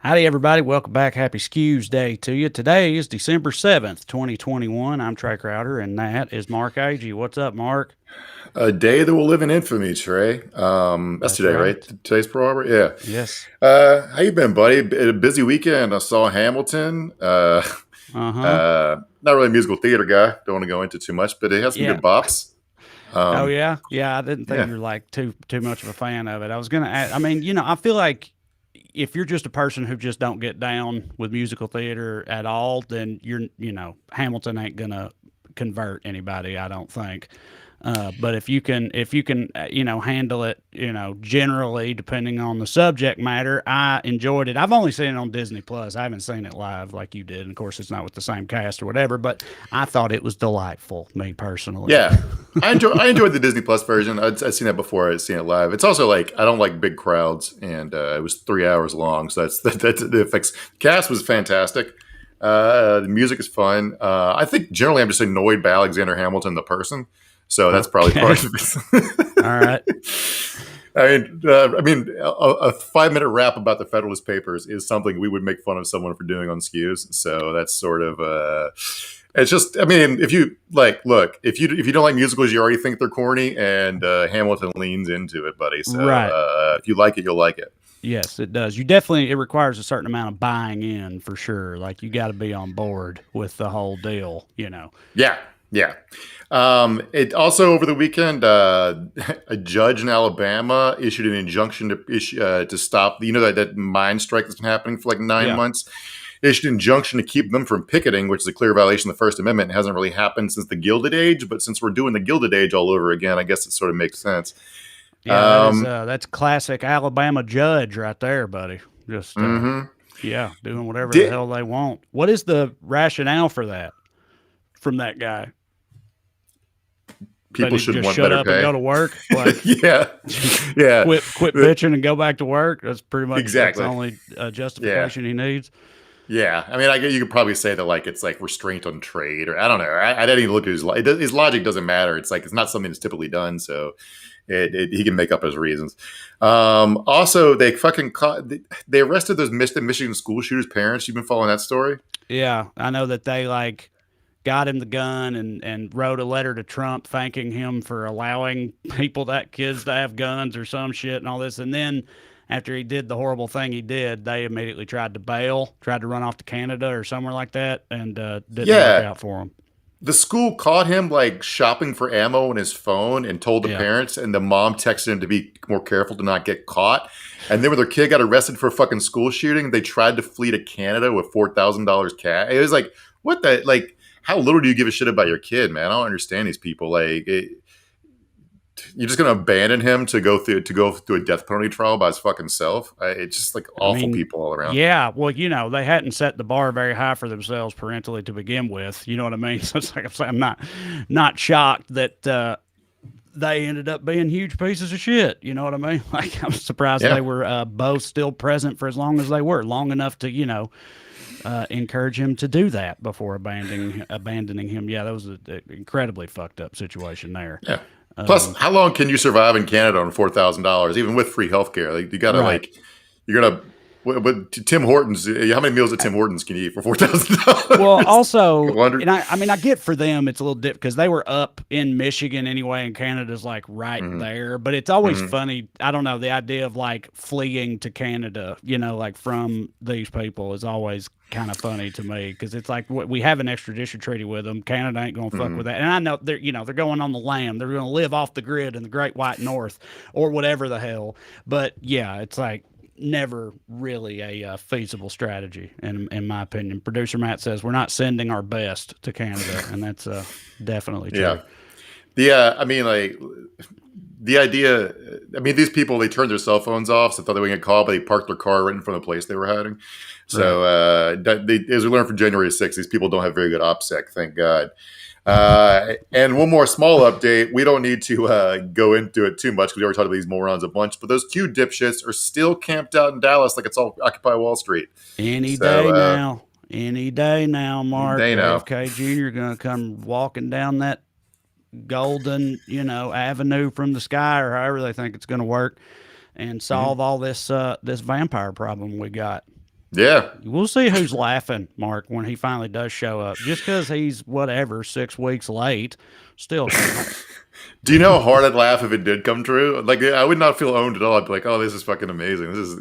Howdy, everybody. Welcome back. Happy Skews Day to you. Today is December 7th, 2021. I'm Trey Crowder, and that is Mark Agee. What's up, Mark? A day that will live in infamy, Trey. That's That's today, right? right. Today's program. Yeah. Yes. How you been, buddy? A busy weekend. I saw Hamilton. Uh huh. Not really a musical theater guy. Don't want to go into too much, but it has some Yeah. good bops. Oh, Um, yeah. Yeah. I didn't think yeah. you're like too much of a fan of it. I was gonna. I mean, I feel like if you're just a person who just don't get down with musical theater at all, then Hamilton ain't gonna convert anybody. I don't think. But if you can handle it, generally, depending on the subject matter, I enjoyed it. I've only seen it on Disney Plus. I haven't seen it live like you did. And of course, it's not with the same cast or whatever. But I thought it was delightful, me personally. Yeah. I enjoyed the Disney Plus version. I'd seen that before. I'd seen it live. It's also like I don't like big crowds, and it was 3 hours long, so that's the effects. Cast was fantastic. The music is fun. I think generally I'm just annoyed by Alexander Hamilton, the person. So that's probably Okay. part of it. All right. A 5 minute rap about the Federalist Papers is something we would make fun of someone for doing on Skews. So that's sort of, it's just, I mean, if you like, look, if you don't like musicals, you already think they're corny, and Hamilton leans into it, buddy. So Right. if you like it, you'll like it. Yes, it does. It requires a certain amount of buying in for sure. Like you got to be on board with the whole deal. Yeah, yeah. It also over the weekend, a judge in Alabama issued an injunction to stop. That mine strike that's been happening for like nine Yeah. months. Issued an injunction to keep them from picketing, which is a clear violation of the First Amendment. It hasn't really happened since the Gilded Age, but since we're doing the Gilded Age all over again, I guess it sort of makes sense. Yeah, Um, that's classic Alabama judge right there, buddy. Just mhm. yeah, doing whatever the Di- hell they want. What is the rationale for that from that guy? They People need to should just want shut better up and pay. go to work. Like Yeah, yeah, quit bitching and go back to work. That's the exactly. only Yeah. justification he needs. Yeah, I mean, I guess you could probably say that like it's like restraint on trade, or I don't know. I didn't even look at his logic doesn't matter. It's like it's not something that's typically done, so he can make up his reasons. Also, they fucking they arrested those Michigan school shooters' parents. You've been following that story? Yeah, I know that they like got him the gun and wrote a letter to Trump thanking him for allowing kids to have guns or some shit and all this. And then after he did the horrible thing he did, they immediately tried to bail, tried to run off to Canada or somewhere like that, and didn't work Yeah, out for him. the school caught him like shopping for ammo on his phone and told the Yeah. parents, and the mom texted him to be more careful to not get caught. And then when their kid got arrested for a fucking school shooting, they tried to flee to Canada with $4,000 cash. It was like, what the like? How little do you give a shit about your kid, man? I don't understand these people. You're just gonna abandon him to go through a death penalty trial by his fucking self. It's just like I awful mean, people all around. yeah, well, they hadn't set the bar very high for themselves parentally to begin with. You know what I mean? So it's like I'm saying, I'm not shocked that they ended up being huge pieces of shit. You know what I mean? Like I'm surprised Yeah. they were both still present for as long as they were, long enough to encourage him to do that before abandoning him. Yeah, that was an incredibly fucked up situation there. Yeah. Plus, Um, how long can you survive in Canada on $4,000, even with free healthcare? Like, you gotta right. like, you're gonna. What Tim Hortons? How many meals at Tim Hortons can you eat for $4,000? Well, also, Wonder. and I mean, I get for them it's a little different because they were up in Michigan anyway, and Canada's like right Hmm. there. But it's always Hmm. funny. I don't know, the idea of like fleeing to Canada, like from these people is always kind of funny to me because it's like we have an extradition treaty with them. Canada ain't gonna fuck Hmm. with that, and I know they're going on the lam. They're gonna live off the grid in the Great White North or whatever the hell. But yeah, it's like never really a feasible strategy, in my opinion. Producer Matt says we're not sending our best to Canada, and that's definitely true. Yeah. I mean, like the idea. I mean, these people they turned their cell phones off, so they thought they were gonna get called, but they parked their car right in front of the place they were hiding. Right. So, as we learned from January 6th, these people don't have very good OPSEC, thank God. And one more small update. We don't need to go into it too much because we already talked about these morons a bunch. But those two dipshits are still camped out in Dallas like it's all Occupy Wall Street. Any So day now. Any day now, Mark. they know. JFK Jr. gonna come walking down that golden, avenue from the sky, or however they think it's gonna work, and Mhm. solve all this vampire problem we got. Yeah. We'll see who's laughing, Mark, when he finally does show up. Just because he's whatever 6 weeks late, still come on. Do you know how hard I'd laugh if it did come true? Like, I would not feel owned at all. I'd be like, "Oh, this is fucking amazing. This is."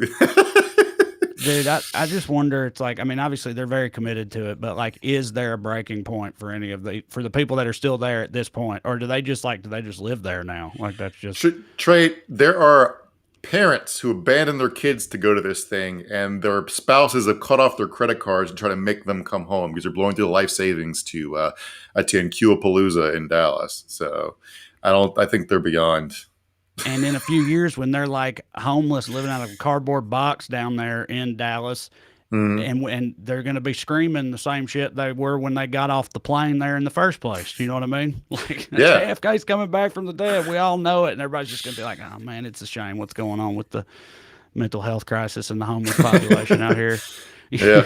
Dude, I just wonder. It's like, I mean, obviously they're very committed to it, but like, is there a breaking point for any of the for the people that are still there at this point, or do they just live there now? Like that's just Trey, there are parents who abandon their kids to go to this thing, and their spouses have cut off their credit cards and try to make them come home because they're blowing through the life savings to attend QAPalooza in Dallas. So I think they're beyond. and in a few years when they're like homeless, living out of a cardboard box down there in Dallas, Mhm. and they're going to be screaming the same shit they were when they got off the plane there in the first place. You know what I mean? Like Yeah. JFK's coming back from the dead. We all know it, and everybody's just going to be like, "Oh man, it's a shame what's going on with the mental health crisis and the homeless population out here." Yeah.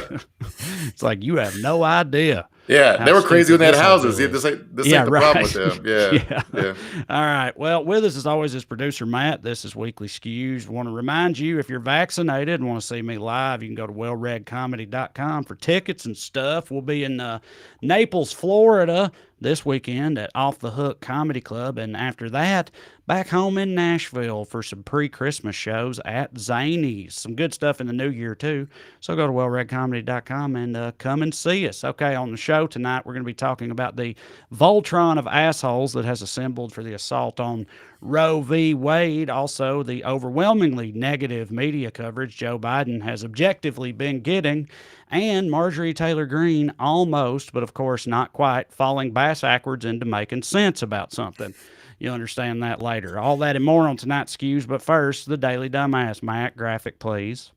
It's like you have no idea. Yeah, How they were crazy when stupid they had this whole houses. deal This is. ain't, this Yeah, ain't the problem with them. Yeah, Yeah. yeah. All right. Well, with us as always is producer Matt. This is Weekly Skews. Want to remind you, if you're vaccinated and want to see me live, you can go to wellreadcomedy.com for tickets and stuff. We'll be in Naples, Florida this weekend at Off the Hook Comedy Club. And after that, back home in Nashville for some pre-Christmas shows at Zany's. Some good stuff in the new year, too. So go to wellreadcomedy.com and come and see us. Okay, on the show tonight, we're going to be talking about the Voltron of assholes that has assembled for the assault on Roe v. Wade. Also, the overwhelmingly negative media coverage Joe Biden has objectively been getting. And Marjorie Taylor Greene almost, but of course not quite, falling bass backwards into making sense about something. You'll understand that later. All that and more on tonight's Skews, but first, the Daily Dumbass. Matt, graphic, please.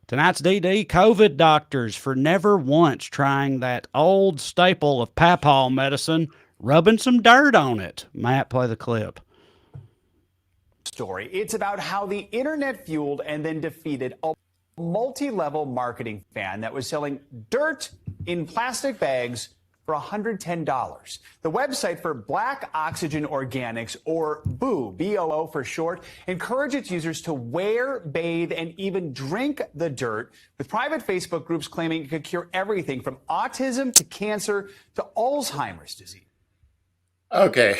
Tonight's DD, COVID doctors for never once trying that old staple of papaw medicine, rubbing some dirt on it. Matt, play the clip. Story. It's about how the internet fueled and then defeated a multi-level marketing fan that was selling dirt in plastic bags for $110. The website for Black Oxygen Organics, or BOO, B-O-O for short, encouraged its users to wear, bathe, and even drink the dirt, with private Facebook groups claiming it could cure everything from autism to cancer to Alzheimer's disease. Okay.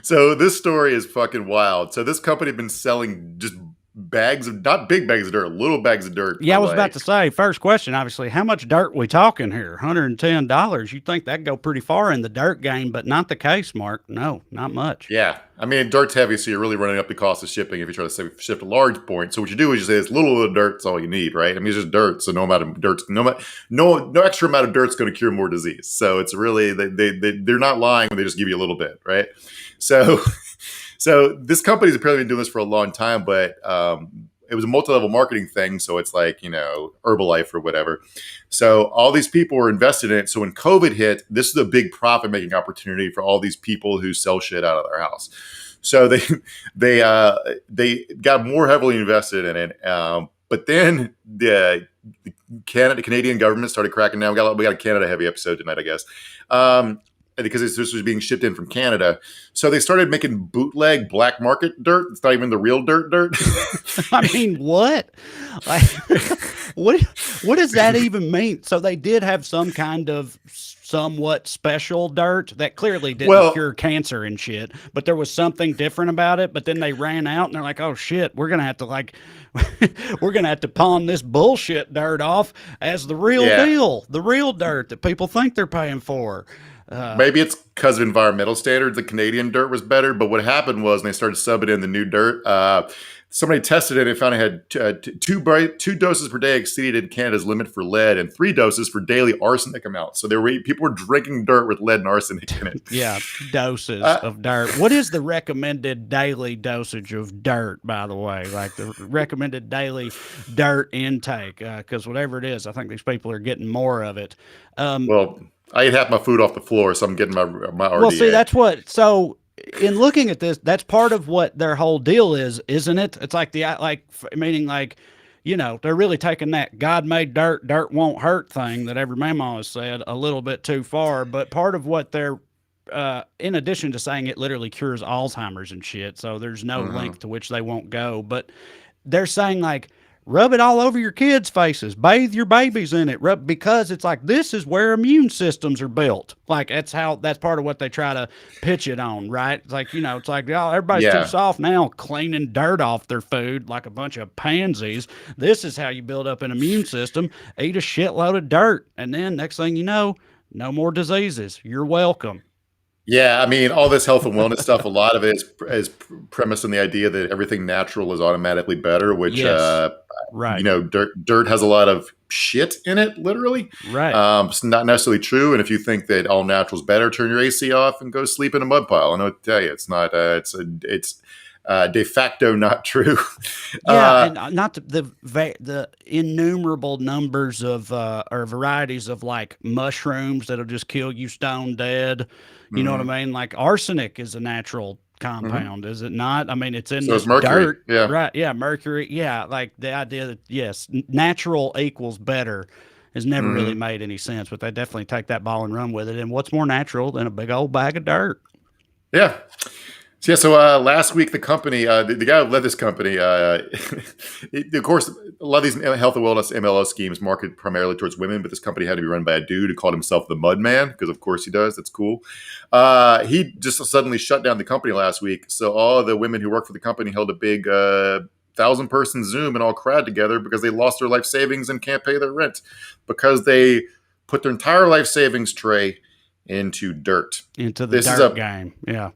So this story is fucking wild. So this company had been selling just bags of, not big bags of dirt, little bags of dirt. Yeah, I was about to say, first question, obviously, how much dirt we talking here? $110. You think that'd go pretty far in the dirt game, but not the case, Mark. No, not much. Yeah. I mean, dirt's heavy, so you're really running up the cost of shipping if you try to ship a large point. So what you do is you say it's little bit of dirt's all you need, right? I mean, it's just dirt, so no amount of dirt's no extra amount of dirt's going to cure more disease. So it's really they're not lying when they just give you a little bit, right? So this company's apparently been doing this for a long time, but it was a multi-level marketing thing. So it's like, Herbalife or whatever. So all these people were invested in it. So when COVID hit, this is a big profit-making opportunity for all these people who sell shit out of their house. So they got more heavily invested in it. But then the Canadian government started cracking down. We got a Canada heavy episode tonight, I guess. Because this was being shipped in from Canada. So they started making bootleg black market dirt. It's not even the real dirt. I mean, what? Like, what does that even mean? So they did have some kind of somewhat special dirt that clearly didn't cure cancer and shit, but there was something different about it. But then they ran out and they're like, oh shit, we're going to have to pawn this bullshit dirt off as the real deal, the real dirt that people think they're paying for. Maybe it's because of environmental standards. The Canadian dirt was better, but what happened was when they started subbing in the new dirt, somebody tested it and found it had two doses per day exceeded Canada's limit for lead and 3 doses for daily arsenic amounts. So people were drinking dirt with lead and arsenic in it. Yeah, doses of dirt. What is the recommended daily dosage of dirt, by the way? Like the recommended daily dirt intake? Because whatever it is, I think these people are getting more of it. Well, I ate half my food off the floor, so I'm getting my RDA. Well, see, that's what. So, in looking at this, that's part of what their whole deal is, isn't it? It's like meaning they're really taking that God made dirt won't hurt thing that every mama has said a little bit too far. But part of what they're in addition to saying it literally cures Alzheimer's and shit, so there's no length to which they won't go. But they're saying like, rub it all over your kids' faces, bathe your babies in it, because it's like this is where immune systems are built. Like that's part of what they try to pitch it on, right? It's like, it's like, y'all, everybody's too soft now, cleaning dirt off their food like a bunch of pansies. This is how you build up an immune system. Eat a shitload of dirt, and then next thing you know, no more diseases. You're welcome. Yeah, I mean, all this health and wellness stuff, a lot of it is premised on the idea that everything natural is automatically better, which, right. Dirt has a lot of shit in it, literally. Right. It's not necessarily true. And if you think that all natural is better, turn your AC off and go sleep in a mud pile. I know what to tell you. It's not, it's de facto not true. Yeah, and not the innumerable numbers of or varieties of like mushrooms that'll just kill you stone dead. You know what I mean? Like arsenic is a natural compound, is it not? I mean, it's in this mercury. Dirt, right? Yeah, mercury. Yeah, like the idea that yes, natural equals better has never really made any sense, but they definitely take that ball and run with it. And what's more natural than a big old bag of dirt? Yeah. So last week, the company, the guy who led this company, of course, a lot of these health and wellness MLO schemes market primarily towards women, but this company had to be run by a dude who called himself the Mud Man, because of course he does. That's cool. He just suddenly shut down the company last week. So all the women who work for the company held a big 1,000-person Zoom and all cried together because they lost their life savings and can't pay their rent because they put their entire life savings tray into dirt. Into the dirt game. Yeah.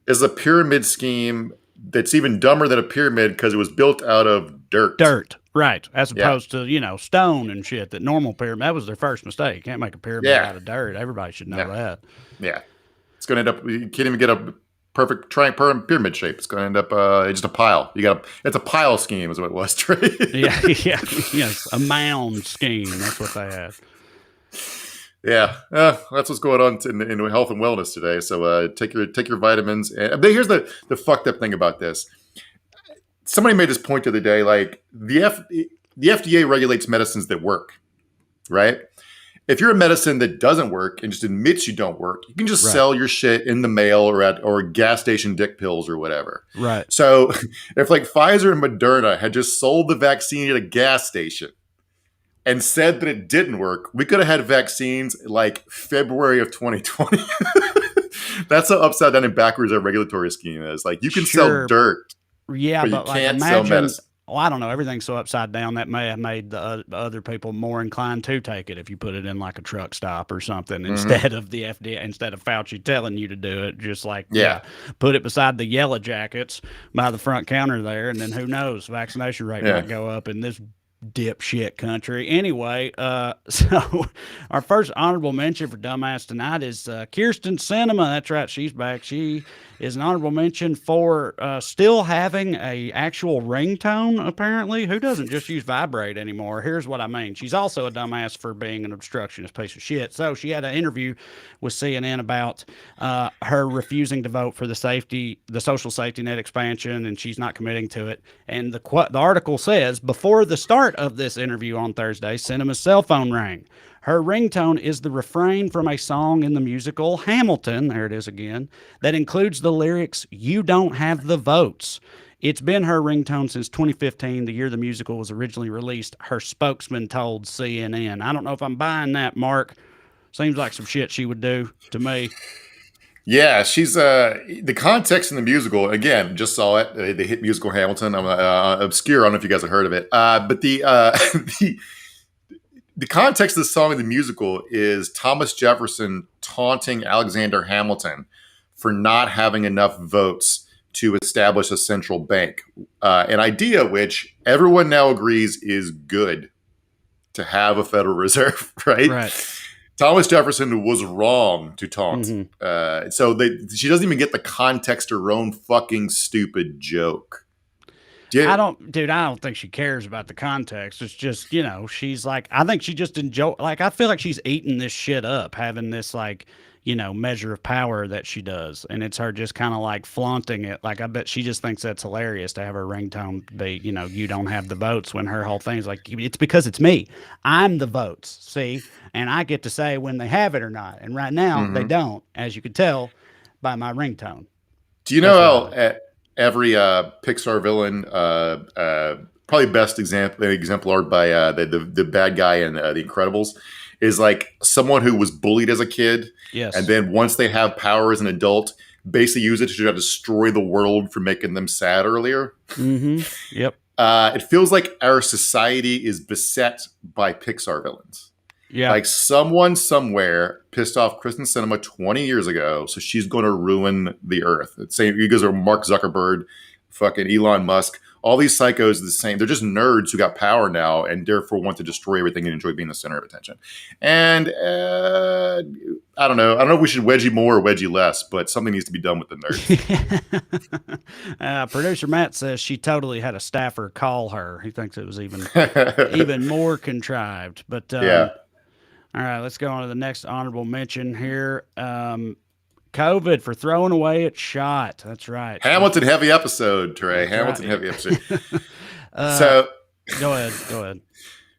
Is a pyramid scheme that's even dumber than a pyramid because it was built out of dirt. Dirt, right. As opposed to, stone and shit. That normal pyramid, that was their first mistake. You can't make a pyramid out of dirt. Everybody should know that. Yeah. It's going to end up, you can't even get a perfect pyramid shape. It's going to end up just a pile. It's a pile scheme is what it was, Trey. Yes. A mound scheme. That's what they had. Yeah, that's what's going on in health and wellness today. So take your vitamins. But here's the fucked up thing about this. Somebody made this point the other day. Like the FDA regulates medicines that work, right? If you're a medicine that doesn't work and just admits you don't work, you can just sell your shit in the mail or gas station dick pills or whatever. Right. So if like Pfizer and Moderna had just sold the vaccine at a gas station and said that it didn't work, we could have had vaccines like February of 2020. That's how upside down and backwards our regulatory scheme is. Like you can sell dirt, but you like can't sell medicine. Well, I don't know. Everything's so upside down that may have made the other people more inclined to take it if you put it in like a truck stop or something instead of the FDA, instead of Fauci telling you to do it. Just like, put it beside the yellow jackets by the front counter there. And then who knows, vaccination rate might go up in this dipshit country. Anyway, so our first honorable mention for dumbass tonight is Kirsten Cinema. That's right, she's back. She is an honorable mention for still having a actual ringtone, apparently. Who doesn't just use vibrate anymore? Here's what I mean. She's also a dumbass for being an obstructionist piece of shit. So she had an interview with CNN about her refusing to vote for the social safety net expansion, and she's not committing to it. And the article says, before the start of this interview on Thursday, Cinema's cell phone rang. Her ringtone is the refrain from a song in the musical Hamilton, there it is again, that includes the lyrics, "You don't have the votes." It's been her ringtone since 2015, the year the musical was originally released, her spokesman told CNN. I don't know if I'm buying that, Mark. Seems like some shit she would do to me. Yeah, she's the context in the musical. Again, just saw it. The hit musical Hamilton. I'm obscure. I don't know if you guys have heard of it. But the context of the song in the musical is Thomas Jefferson taunting Alexander Hamilton for not having enough votes to establish a central bank. An idea which everyone now agrees is good to have a Federal Reserve, right? Right. Thomas Jefferson was wrong to taunt. So she doesn't even get the context of her own fucking stupid joke. I don't think she cares about the context. It's just, she's like, I think she just I feel like she's eating this shit up, having this like, measure of power that she does. And it's her just kind of like flaunting it. Like, I bet she just thinks that's hilarious to have her ringtone be, you don't have the votes, when her whole thing's like, it's because it's me. I'm the votes, see? And I get to say when they have it or not. And right now they don't, as you can tell by my ringtone. Do you know how every Pixar villain, probably best exemplar by the bad guy in The Incredibles, is like someone who was bullied as a kid, Yes. and then once they have power as an adult, basically use it to try to destroy the world for making them sad earlier. Yep. It feels like our society is beset by Pixar villains. Yeah. Like someone somewhere pissed off Kristen Cinema 20 years ago, so she's going to ruin the earth. It's same. You guys are Mark Zuckerberg, fucking Elon Musk. All these psychos are the same. They're just nerds who got power now and therefore want to destroy everything and enjoy being the center of attention. And I don't know. I don't know if we should wedgie more or wedgie less, but something needs to be done with the nerds. Producer Matt says she totally had a staffer call her. He thinks it was even more contrived. But yeah. All right, let's go on to the next honorable mention here. COVID for throwing away its shot. That's right. Hamilton heavy episode, Trey. That's Hamilton right. heavy episode. So go ahead.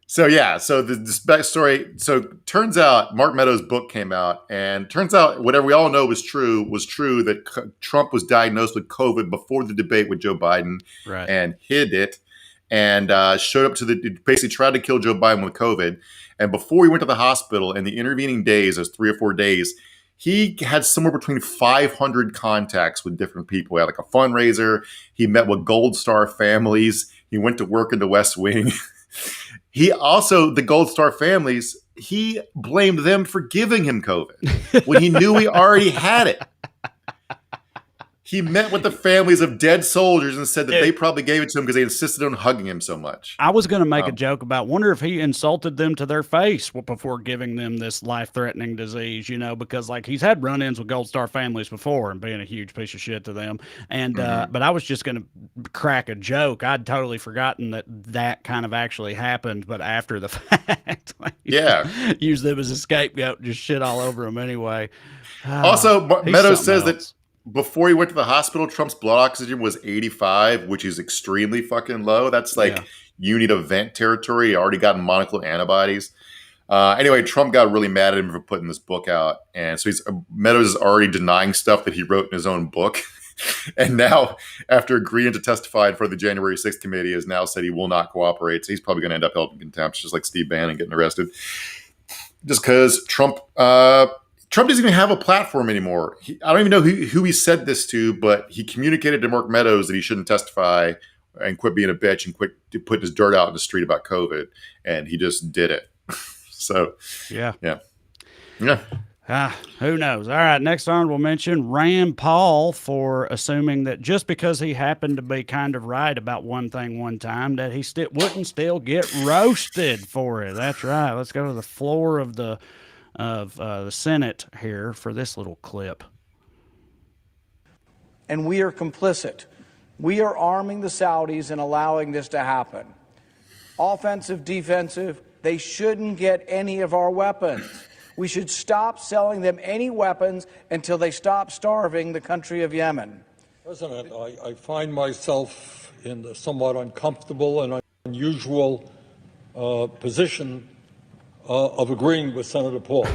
So yeah, so the backstory. So turns out Mark Meadows' book came out, and turns out whatever we all know was true that Trump was diagnosed with COVID before the debate with Joe Biden, Right. and hid it, and showed up basically tried to kill Joe Biden with COVID, and before he went to the hospital, in the intervening days, those 3 or 4 days, he had somewhere between 500 contacts with different people. He had like a fundraiser. He met with Gold Star families. He went to work in the West Wing. He also, the Gold Star families, he blamed them for giving him COVID when he knew he already had it. He met with the families of dead soldiers and said that they probably gave it to him because they insisted on hugging him so much. I was going to make a joke about, wonder if he insulted them to their face before giving them this life-threatening disease, because like he's had run-ins with Gold Star families before and being a huge piece of shit to them. And but I was just going to crack a joke. I'd totally forgotten that kind of actually happened, but after the fact, use them as a scapegoat and just shit all over them anyway. Also, Meadows says that before he went to the hospital, Trump's blood oxygen was 85, which is extremely fucking low. That's like you need a vent territory. He already got monoclonal antibodies. Anyway, Trump got really mad at him for putting this book out. And so Meadows is already denying stuff that he wrote in his own book. And now, after agreeing to testify for the January 6th committee, has now said he will not cooperate. So he's probably going to end up held in contempt, just like Steve Bannon getting arrested. Just because Trump doesn't even have a platform anymore. I don't even know who he said this to, but he communicated to Mark Meadows that he shouldn't testify and quit being a bitch and quit putting his dirt out in the street about COVID. And he just did it. So, yeah. Who knows? All right, next honorable mention, Rand Paul, for assuming that just because he happened to be kind of right about one thing one time, that he wouldn't still get roasted for it. That's right. Let's go to the floor of the Senate here for this little clip. And we are complicit. We are arming the Saudis and allowing this to happen. Offensive, defensive, they shouldn't get any of our weapons. We should stop selling them any weapons until they stop starving the country of Yemen. President, I find myself in the somewhat uncomfortable and unusual position of agreeing with Senator Paul.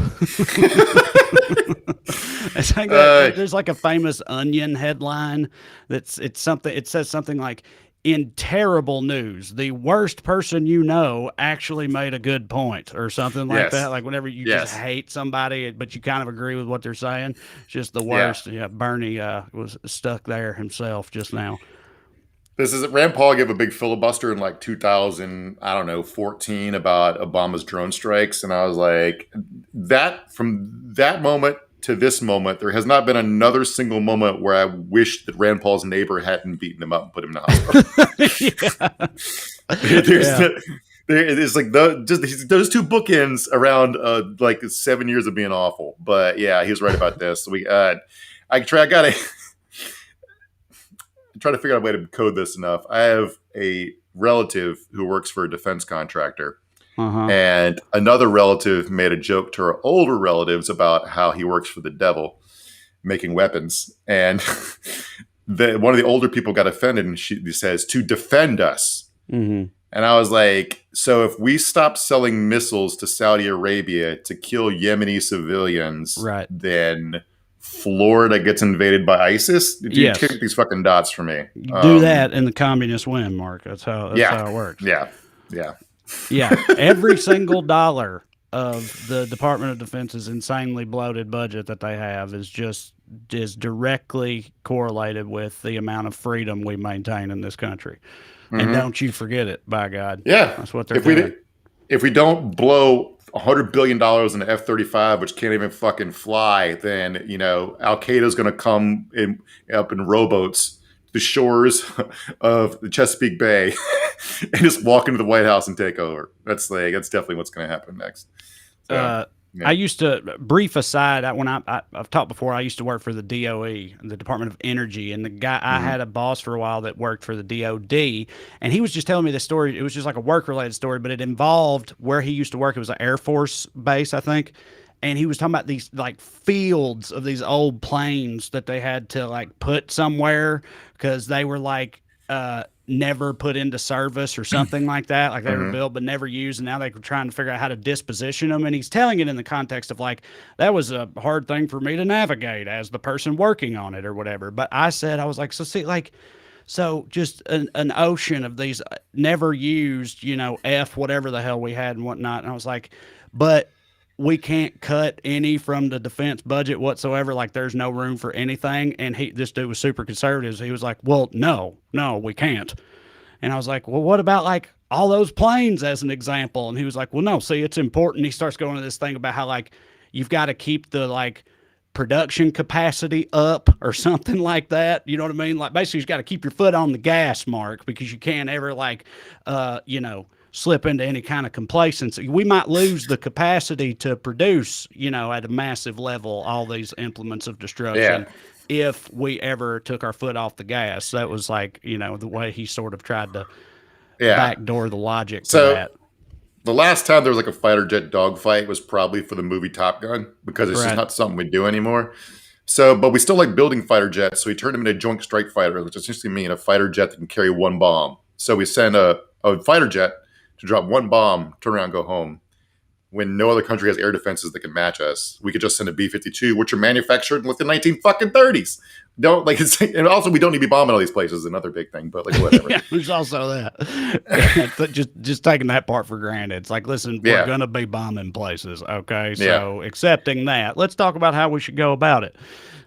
There's like a famous Onion headline it says something like, in terrible news, the worst person you know actually made a good point, or something like that. Like whenever you just hate somebody, but you kind of agree with what they're saying, just the worst. Yeah, Bernie was stuck there himself just now. This is Rand Paul gave a big filibuster in like 2014 about Obama's drone strikes, and I was like, from that moment to this moment, there has not been another single moment where I wish that Rand Paul's neighbor hadn't beaten him up and put him in the hospital. There's like those two bookends around like 7 years of being awful. But yeah, he was right about this. I gotta try to figure out a way to code this enough. I have a relative who works for a defense contractor, And another relative made a joke to her older relatives about how he works for the devil, making weapons. And one of the older people got offended, and she says, to defend us. And I was like, so if we stop selling missiles to Saudi Arabia to kill Yemeni civilians, then Florida gets invaded by ISIS? You kick these fucking dots for me. Do that and the communists win, Mark. That's how it works. Yeah. Every single dollar of the Department of Defense's insanely bloated budget that they have is directly correlated with the amount of freedom we maintain in this country. And don't you forget it, by God. Yeah. That's what they're doing. If we don't blow $100 billion in the F-35, which can't even fucking fly, then, Al Qaeda's going to come up in rowboats to the shores of the Chesapeake Bay and just walk into the White House and take over. That's definitely what's going to happen next. So, I used to, brief aside, when I've talked before, I used to work for the DOE, the Department of Energy, and the guy, I had a boss for a while that worked for the DOD, and he was just telling me this story. It was just like a work-related story, but it involved where he used to work. It was an Air Force base, I think, and he was talking about these like fields of these old planes that they had to like put somewhere because they were like never put into service or something like that. Like they were built but never used, and now they were trying to figure out how to disposition them. And he's telling it in the context of like, that was a hard thing for me to navigate as the person working on it or whatever. But I was like, so just an ocean of these never used, F whatever the hell we had and whatnot. And I was like, but we can't cut any from the defense budget whatsoever. Like there's no room for anything. And this dude was super conservative. So he was like, well, no, we can't. And I was like, well, what about like all those planes as an example? And he was like, well, no, see, it's important. He starts going to this thing about how like, you've got to keep the like production capacity up or something like that. You know what I mean? Like basically you've got to keep your foot on the gas, Mark, because you can't ever like, slip into any kind of complacency. We might lose the capacity to produce, at a massive level, all these implements of destruction if we ever took our foot off the gas. That was like, the way he sort of tried to backdoor the logic to that. The last time there was like a fighter jet dogfight was probably for the movie Top Gun, because it's just not something we do anymore. So, but we still like building fighter jets. So we turned them into Joint Strike Fighter, which essentially means a fighter jet that can carry one bomb. So we send a fighter jet to drop one bomb, turn around, go home. When no other country has air defenses that can match us, we could just send a B-52, which are manufactured in like the 1930s. And also we don't need to be bombing all these places. Another big thing, but like whatever. Yeah, there's also that. just taking that part for granted. It's like, listen, we're gonna be bombing places, okay? So accepting that, let's talk about how we should go about it.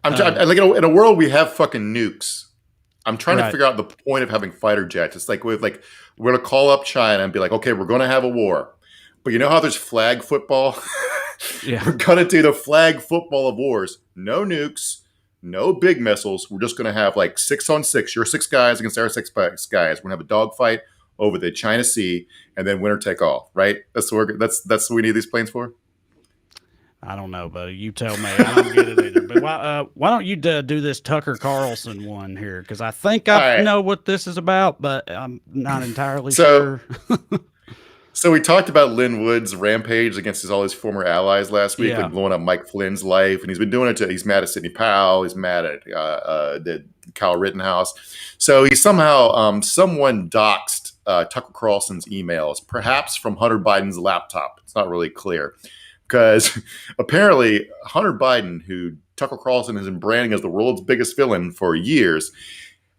In a world we have fucking nukes. I'm trying to figure out the point of having fighter jets. It's like we're going to call up China and be like, okay, we're going to have a war. But you know how there's flag football? We're going to do the flag football of wars. No nukes, no big missiles. We're just going to have like 6-on-6. Your 6 guys against our 6 guys. We're going to have a dogfight over the China Sea, and then winner take all, right? That's what we need these planes for? I don't know, buddy. You tell me. I don't get it either. But why don't you do this Tucker Carlson one here? Because I think I know what this is about, but I'm not entirely sure. So we talked about Lynn Wood's rampage against all his former allies last week, like blowing up Mike Flynn's life, and he's been doing it. He's mad at Sidney Powell. He's mad at the Kyle Rittenhouse. So he somehow someone doxed Tucker Carlson's emails, perhaps from Hunter Biden's laptop. It's not really clear. Because apparently Hunter Biden, who Tucker Carlson has been branding as the world's biggest villain for years,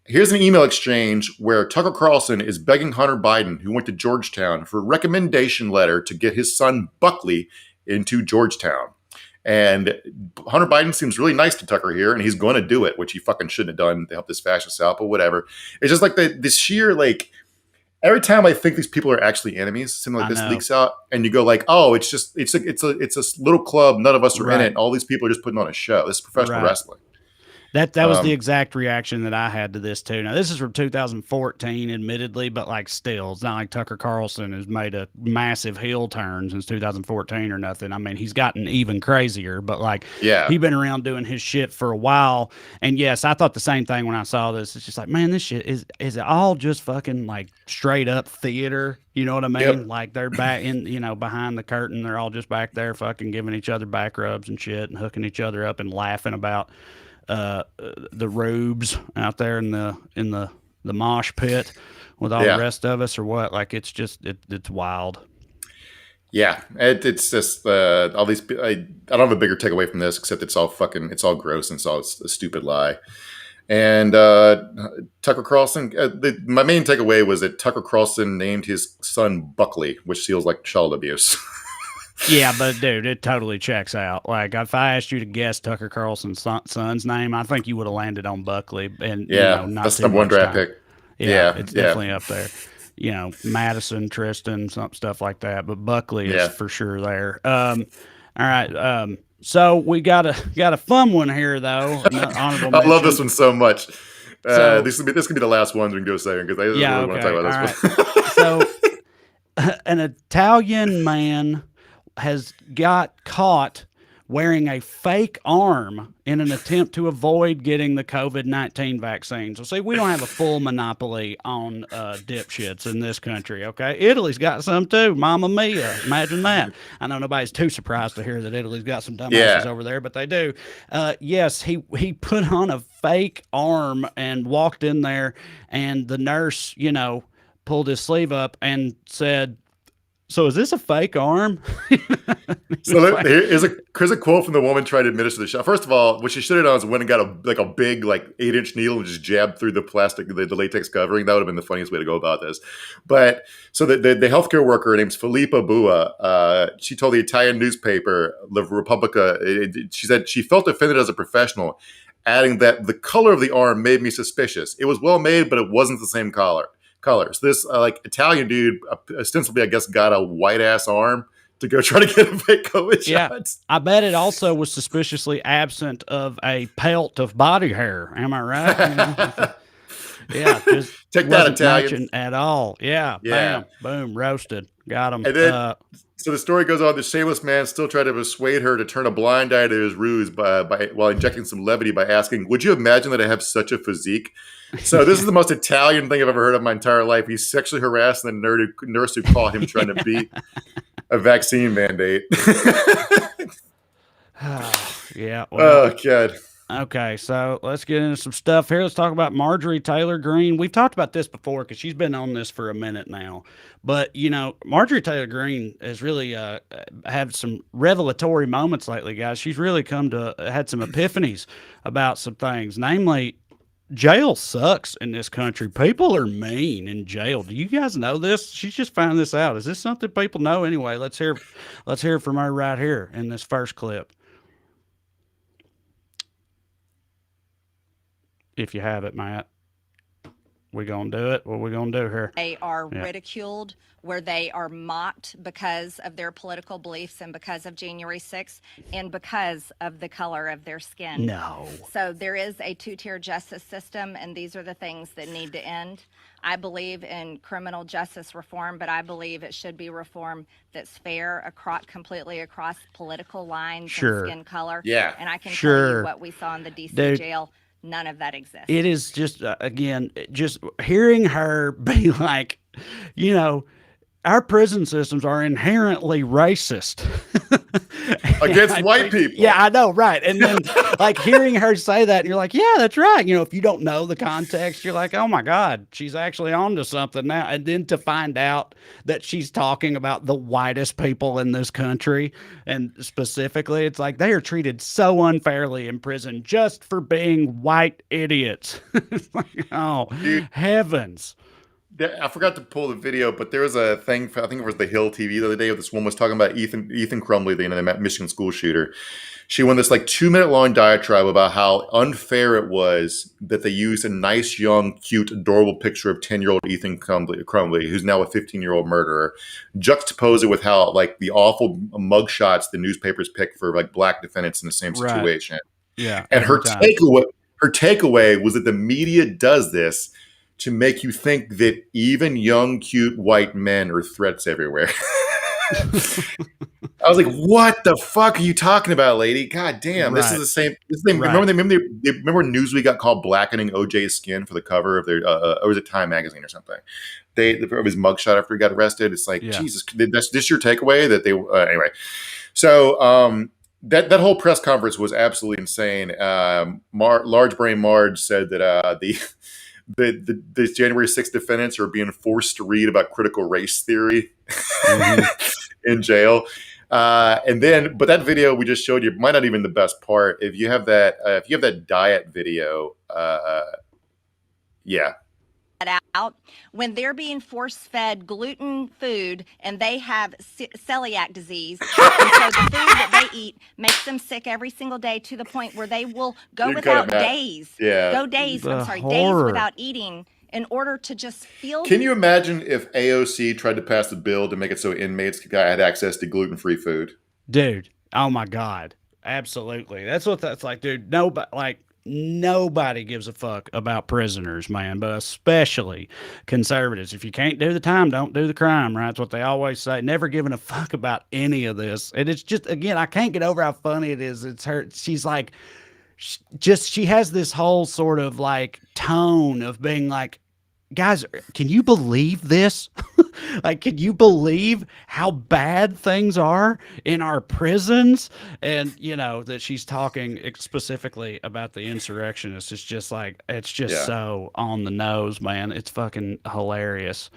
here's an email exchange where Tucker Carlson is begging Hunter Biden, who went to Georgetown, for a recommendation letter to get his son Buckley into Georgetown. And Hunter Biden seems really nice to Tucker here, and he's going to do it, which he fucking shouldn't have done to help this fascist out, but whatever. It's just like this sheer like. Every time I think these people are actually enemies, something like this leaks out, and you go like, "Oh, it's a little club. None of us are in it. All these people are just putting on a show. This is professional wrestling." That was the exact reaction that I had to this too. Now this is from 2014, admittedly, but like still, it's not like Tucker Carlson has made a massive heel turn since 2014 or nothing. I mean, he's gotten even crazier, but like he's been around doing his shit for a while. And yes, I thought the same thing when I saw this. It's just like, man, this shit is it all just fucking like straight up theater? You know what I mean? Yep. Like they're back in, behind the curtain. They're all just back there fucking giving each other back rubs and shit and hooking each other up and laughing about the rubes out there in the mosh pit with all the rest of us, or what? Like it's just it's wild. Yeah, it's just all these. I don't have a bigger takeaway from this except it's all gross and it's all a stupid lie. And Tucker Carlson, my main takeaway was that Tucker Carlson named his son Buckley, which feels like child abuse. Yeah, but dude, it totally checks out. Like if I asked you to guess Tucker Carlson's son's name, I think you would have landed on Buckley. And not that's too number one much draft time. pick. Yeah, it's definitely up there. Madison, Tristan, stuff like that. But Buckley is for sure there. All right. So we got a fun one here though. Honorable I love this one so much. So, this could be the last one we can go second because I really want to talk about this one. So an Italian man has got caught wearing a fake arm in an attempt to avoid getting the COVID-19 vaccine. So see, we don't have a full monopoly on dipshits in this country, okay? Italy's got some too. Mamma mia. Imagine that. I know nobody's too surprised to hear that Italy's got some dumbasses over there, but they do. Yes, he put on a fake arm and walked in there, and the nurse, pulled his sleeve up and said, "So is this a fake arm?" So here's a quote from the woman trying to administer the shot. First of all, what she should have done is went and got a big 8-inch needle and just jabbed through the plastic, the latex covering. That would have been the funniest way to go about this. But so the healthcare worker, her name's Filippa Bua. She told the Italian newspaper La Repubblica, she said she felt offended as a professional, adding that the color of the arm made me suspicious. It was well made, but it wasn't the same colors. This Italian dude ostensibly, I guess, got a white ass arm to go try to get a fake COVID shot. I bet it also was suspiciously absent of a pelt of body hair. Am I right? Yeah, just take that, Italian, at all. Yeah, bam, boom, roasted, got him. And then, so the story goes on. The shameless man still tried to persuade her to turn a blind eye to his ruse while injecting some levity by asking, "Would you imagine that I have such a physique?" So this is the most Italian thing I've ever heard of in my entire life. He sexually harassed the nurse who caught him trying to beat a vaccine mandate. Yeah. Well, oh, God. Okay, so let's get into some stuff here. Let's talk about Marjorie Taylor Greene. We've talked about this before because she's been on this for a minute now. But, Marjorie Taylor Greene has really had some revelatory moments lately, guys. She's really had some epiphanies about some things, namely, jail sucks in this country. People are mean in jail. Do you guys know this? She's just found this out. Is this something people know? Anyway, let's hear from her right here in this first clip. If you have it, Matt. We gonna do it? What we gonna do here? They are ridiculed, where they are mocked because of their political beliefs and because of January 6th and because of the color of their skin. No. So there is a two-tier justice system, and these are the things that need to end. I believe in criminal justice reform, but I believe it should be reform that's fair completely across political lines and skin color. Yeah. And I can tell you what we saw in the D.C. jail. None of that exists. It is just, again, just hearing her be like, our prison systems are inherently racist. Against white people. Yeah, I know, right. And then hearing her say that, and you're like, yeah, that's right. If you don't know the context, you're like, oh my God, she's actually onto something now. And then to find out that she's talking about the whitest people in this country, and specifically, it's like they are treated so unfairly in prison just for being white idiots. It's like, oh, dude, heavens. I forgot to pull the video, but there was a thing, I think it was the Hill TV the other day, this woman was talking about Ethan Crumbley, the Michigan school shooter. She won this 2-minute long diatribe about how unfair it was that they used a nice, young, cute, adorable picture of 10-year-old Ethan Crumbley, who's now a 15-year-old murderer, juxtapose it with how the awful mugshots the newspapers pick for black defendants in the same situation. Yeah. And her her takeaway was that the media does this to make you think that even young, cute white men are threats everywhere. I was like, "What the fuck are you talking about, lady? God damn, this is the same. Right. Remember Newsweek got called blackening OJ's skin for the cover of their, or was it Time magazine or something? Of his mugshot after he got arrested. It's like, Jesus, that's this your takeaway that they anyway. So that whole press conference was absolutely insane. Large Brain Marge said that the January 6th defendants are being forced to read about critical race theory in jail. But that video we just showed you might not even the best part. If you have that diet video, yeah. Out when they're being force-fed gluten food and they have celiac disease, and so the food that they eat makes them sick every single day to the point where they will go days without eating in order to just feel. Can you imagine if AOC tried to pass a bill to make it so inmates had access to gluten-free food? Dude, oh my God, absolutely. That's what that's like, dude. Nobody gives a fuck about prisoners, man, but especially conservatives. If you can't do the time, don't do the crime, right? That's what they always say. Never giving a fuck about any of this. And it's just, again, I can't get over how funny it is. It's her. She's like, she has this whole sort of like tone of being like, guys, can you believe this? Like, can you believe how bad things are in our prisons? And, that she's talking specifically about the insurrectionists. It's just like, so on the nose, man. It's fucking hilarious.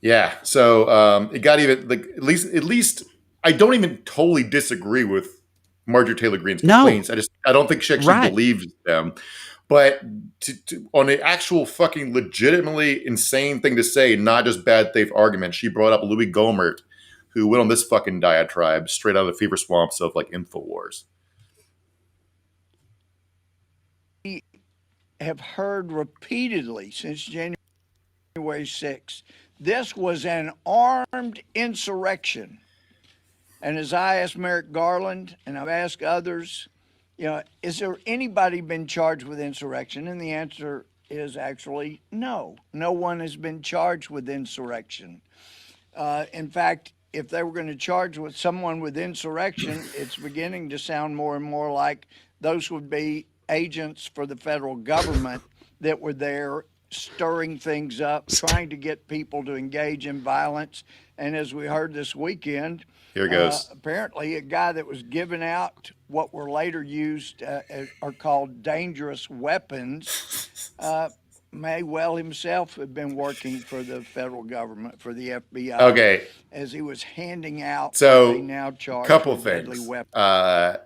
Yeah. So it got even, like, at least I don't even totally disagree with Marjorie Taylor Greene's complaints. I don't think she actually believes them. But on the actual fucking legitimately insane thing to say, not just bad faith argument, she brought up Louis Gohmert, who went on this fucking diatribe straight out of the fever swamps of like InfoWars. We have heard repeatedly since January 6th, this was an armed insurrection. And as I asked Merrick Garland, and I've asked others, is there anybody been charged with insurrection? And the answer is actually no. No one has been charged with insurrection. In fact, if they were going to charge with someone with insurrection, it's beginning to sound more and more like those would be agents for the federal government that were there stirring things up, trying to get people to engage in violence. And as we heard this weekend, here goes. Apparently, a guy that was giving out what were later used are called dangerous weapons may well himself have been working for the federal government, for the FBI. Okay. As he was handing out they now charged couple with things. Deadly weapons.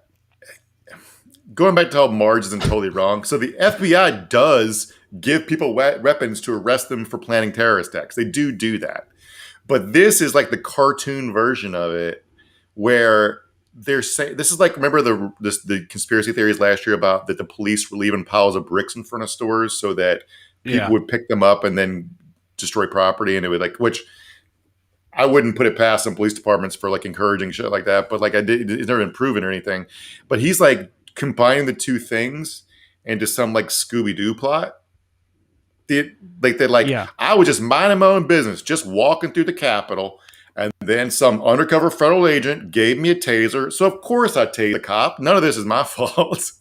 Going back to how Marge isn't totally wrong. So the FBI does give people weapons to arrest them for planning terrorist attacks. They do that. But this is like the cartoon version of it, where they're saying this is like, remember the conspiracy theories last year about that the police were leaving piles of bricks in front of stores so that people would pick them up and then destroy property, and it would which I wouldn't put it past some police departments for like encouraging shit like that, but like it's never been proven or anything. But he's like combining the two things into some like Scooby-Doo plot. I was just minding my own business, just walking through the Capitol, and then some undercover federal agent gave me a taser. So of course I tased the cop. None of this is my fault.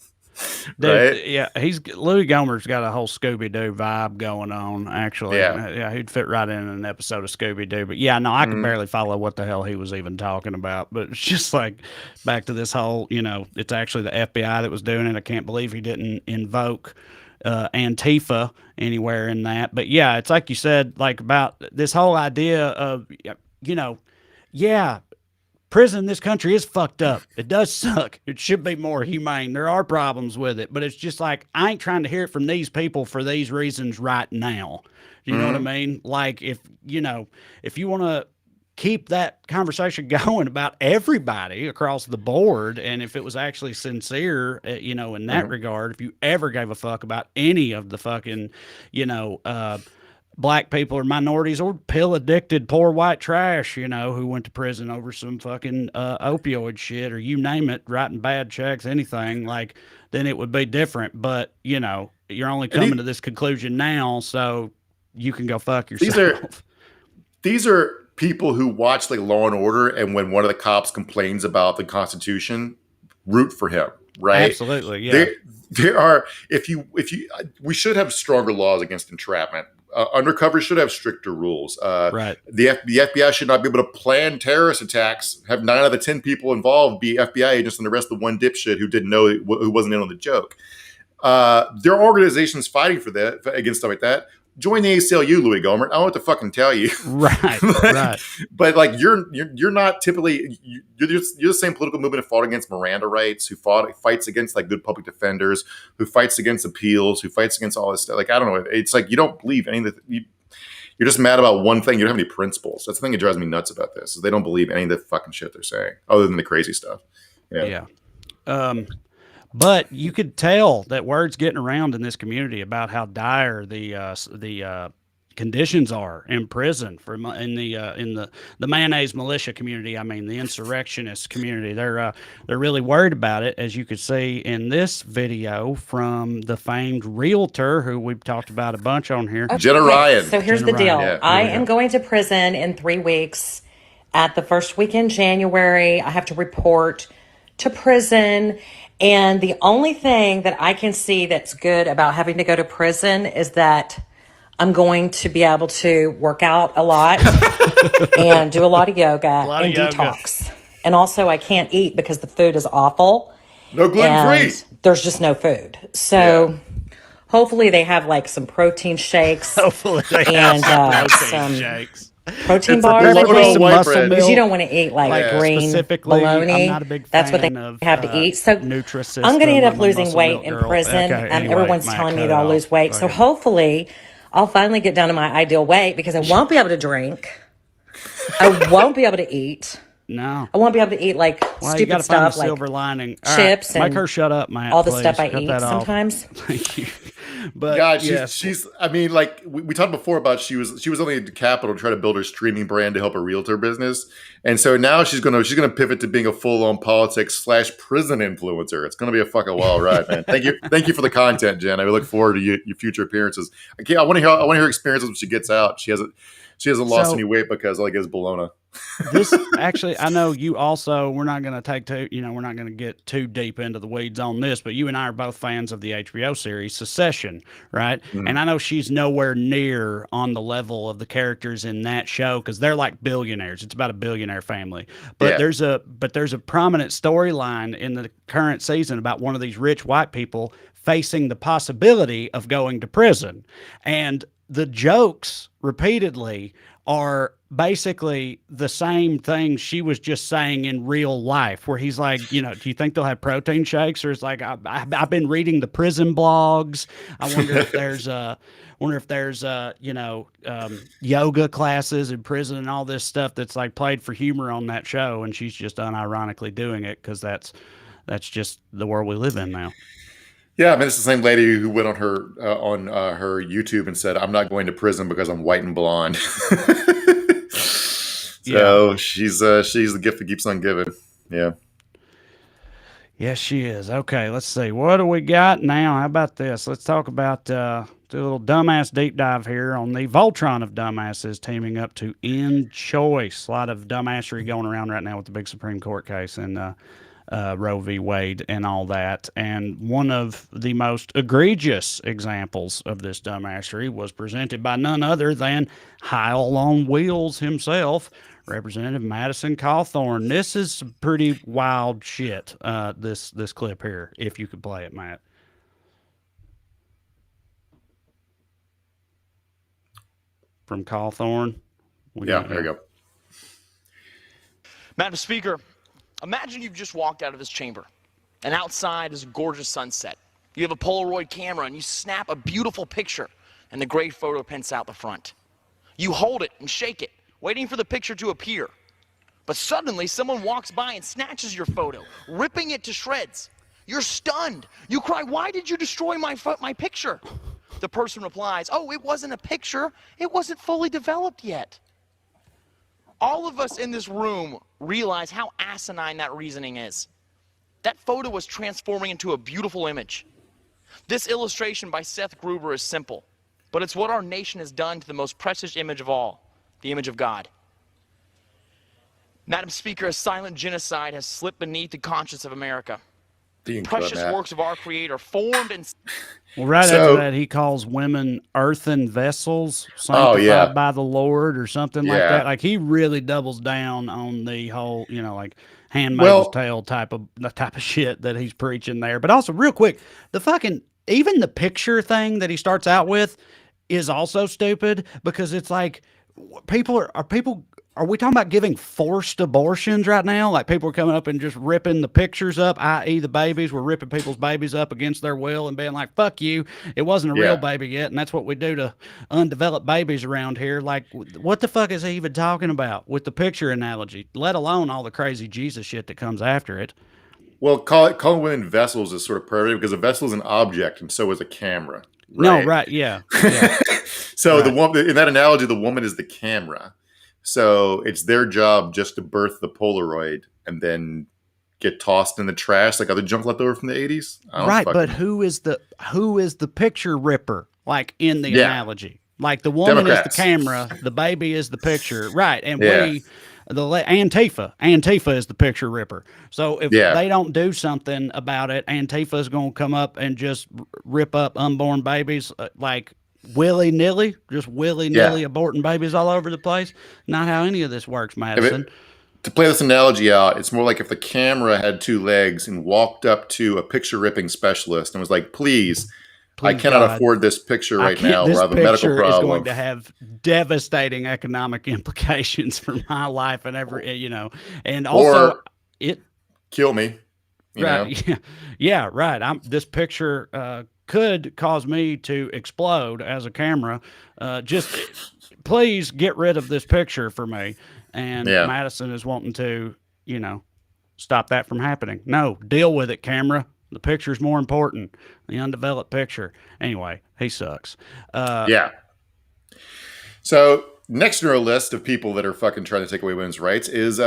Dude, right? Yeah, Louis Gohmert's got a whole Scooby-Doo vibe going on, actually. Yeah, he'd fit right in an episode of Scooby-Doo. But yeah, no, I could barely follow what the hell he was even talking about. But it's just like back to this whole, it's actually the FBI that was doing it. I can't believe he didn't invoke Antifa anywhere in that. But yeah, it's like you said, like about this whole idea of, prison in this country is fucked up. It does suck. It should be more humane. There are problems with it, but it's just like, I ain't trying to hear it from these people for these reasons right now. You know what I mean? Like if you want to keep that conversation going about everybody across the board, and if it was actually sincere, in that regard, if you ever gave a fuck about any of the fucking, black people or minorities or pill addicted poor white trash, who went to prison over some fucking opioid shit or you name it, writing bad checks, anything, like, then it would be different. But, you're only coming to this conclusion now, so you can go fuck yourself. These are people who watch like Law and Order, and when one of the cops complains about the Constitution, root for him, right? Absolutely, yeah. There are we should have stronger laws against entrapment. Undercover should have stricter rules. Right. The FBI should not be able to plan terrorist attacks, have 9 out of the 10 people involved be FBI agents, and arrest the one dipshit who didn't know, who wasn't in on the joke. There are organizations fighting for that, against stuff like that. Join the ACLU, Louis Gohmert. I don't know what to fucking tell you. Right, right. But like you're not typically you're the same political movement who fought against Miranda rights, who fights against like good public defenders, who fights against appeals, who fights against all this stuff. Like I don't know. It's like you don't believe any of the. You're just mad about one thing. You don't have any principles. That's the thing that drives me nuts about this. Is they don't believe any of the fucking shit they're saying, other than the crazy stuff. Yeah. But you could tell that word's getting around in this community about how dire the conditions are in prison in the mayonnaise militia community. I mean, the insurrectionist community. They're really worried about it, as you could see in this video from the famed realtor who we've talked about a bunch on here. Okay. Jenna Ryan. So here's Jenna the deal. Ryan. I am going to prison in 3 weeks. At the first week in January, I have to report to prison. And the only thing that I can see that's good about having to go to prison is that I'm going to be able to work out a lot and do a lot of yoga and detox. And also I can't eat because the food is awful. No gluten-free. There's just no food. So hopefully they have like some protein shakes. Hopefully they have some shakes. Protein bars, because you don't want to eat like green bologna. I'm not a big That's what they fan have to eat. So Nutrisystem. I'm going to end up I'm a losing muscle weight milk in girl. prison. Okay, anyway, Everyone's telling me that I'll lose weight. So hopefully I'll finally get down to my ideal weight because I won't be able to drink. I won't be able to eat. No. I won't be able to eat like stupid stuff like silver lining. Chips and make her shut up, Matt. all the please. stuff I Cut eat that off. sometimes. Thank you. But God, she's. I mean, like we talked before about she was only at the Capitol to try to build her streaming brand to help her realtor business, and so now she's gonna pivot to being a full on politics / prison influencer. It's gonna be a fucking wild ride, man. Thank you for the content, Jen. I look forward to your future appearances. I want to hear her experiences when she gets out. She hasn't lost any weight because all I get is bologna. This actually, I know you also, we're not going to get too deep into the weeds on this, but you and I are both fans of the HBO series Succession, right? Mm-hmm. And I know she's nowhere near on the level of the characters in that show because they're like billionaires. It's about a billionaire family. But there's a prominent storyline in the current season about one of these rich white people facing the possibility of going to prison. And the jokes repeatedly are basically the same thing she was just saying in real life, where he's like, do you think they'll have protein shakes? Or it's like, I've been reading the prison blogs. I wonder if there's yoga classes in prison and all this stuff that's like played for humor on that show. And she's just unironically doing it because that's just the world we live in now. Yeah, I mean, it's the same lady who went on her YouTube and said, "I'm not going to prison because I'm white and blonde." So she's the gift that keeps on giving. Yeah. Yes, she is. Okay, let's see. What do we got now? How about this? Let's talk about do a little dumbass deep dive here on the Voltron of dumbasses teaming up to end choice. A lot of dumbassery going around right now with the big Supreme Court case and Roe v. Wade and all that. And one of the most egregious examples of this dumbassery was presented by none other than Heil on Wheels himself, Representative Madison Cawthorn. This is some pretty wild shit, this clip here, if you could play it, Matt. From Cawthorn. There you go. Madam Speaker, imagine you've just walked out of this chamber, and outside is a gorgeous sunset. You have a Polaroid camera, and you snap a beautiful picture, and the great photo prints out the front. You hold it and shake it, waiting for the picture to appear. But suddenly, someone walks by and snatches your photo, ripping it to shreds. You're stunned. You cry, "Why did you destroy my picture?" the person replies, oh, it wasn't a picture. It wasn't fully developed yet. All of us in this room realize how asinine that reasoning is. That photo was transforming into a beautiful image. This illustration by Seth Gruber is simple, but it's what our nation has done to the most precious image of all, the image of God. Madam Speaker, a silent genocide has slipped beneath the conscience of America. Precious works of our Creator formed and... Well, right after that, he calls women earthen vessels sanctified by the Lord or something like that. Like, he really doubles down on the whole, you know, like Handmaid's Tale type of shit that he's preaching there. But also, real quick, even the picture thing that he starts out with is also stupid, because it's like, are we talking about giving forced abortions right now? Like, people are coming up and just ripping the pictures up, i.e. the babies. We're ripping people's babies up against their will and being like, fuck you, it wasn't a real baby yet. And that's what we do to undeveloped babies around here. Like, what the fuck is he even talking about with the picture analogy, let alone all the crazy Jesus shit that comes after it? Well, calling women vessels is sort of perfect, because a vessel is an object and so is a camera. Right? No, right, yeah. So the woman, in that analogy, the woman is the camera. So it's their job just to birth the Polaroid and then get tossed in the trash like other junk left over from the 80s. Right, but who is the picture ripper, like, in the analogy? Like, the woman is the camera, the baby is the picture. Right, and Antifa is the picture ripper. So if they don't do something about it, Antifa is going to come up and just rip up unborn babies, like, willy-nilly, just willy-nilly aborting babies all over the place. Not how any of this works, Madison. To play this analogy out, it's more like if the camera had two legs and walked up to a picture-ripping specialist and was like, please I cannot afford this picture right now, or I have a medical problem. This picture is going to have devastating economic implications for my life and and also or it kill me. Right. Yeah, right. This picture could cause me to explode as a camera. Just please get rid of this picture for me. And Madison is wanting to, stop that from happening. No, deal with it, camera. The picture's more important. The undeveloped picture. Anyway, he sucks. So next on our list of people that are fucking trying to take away women's rights is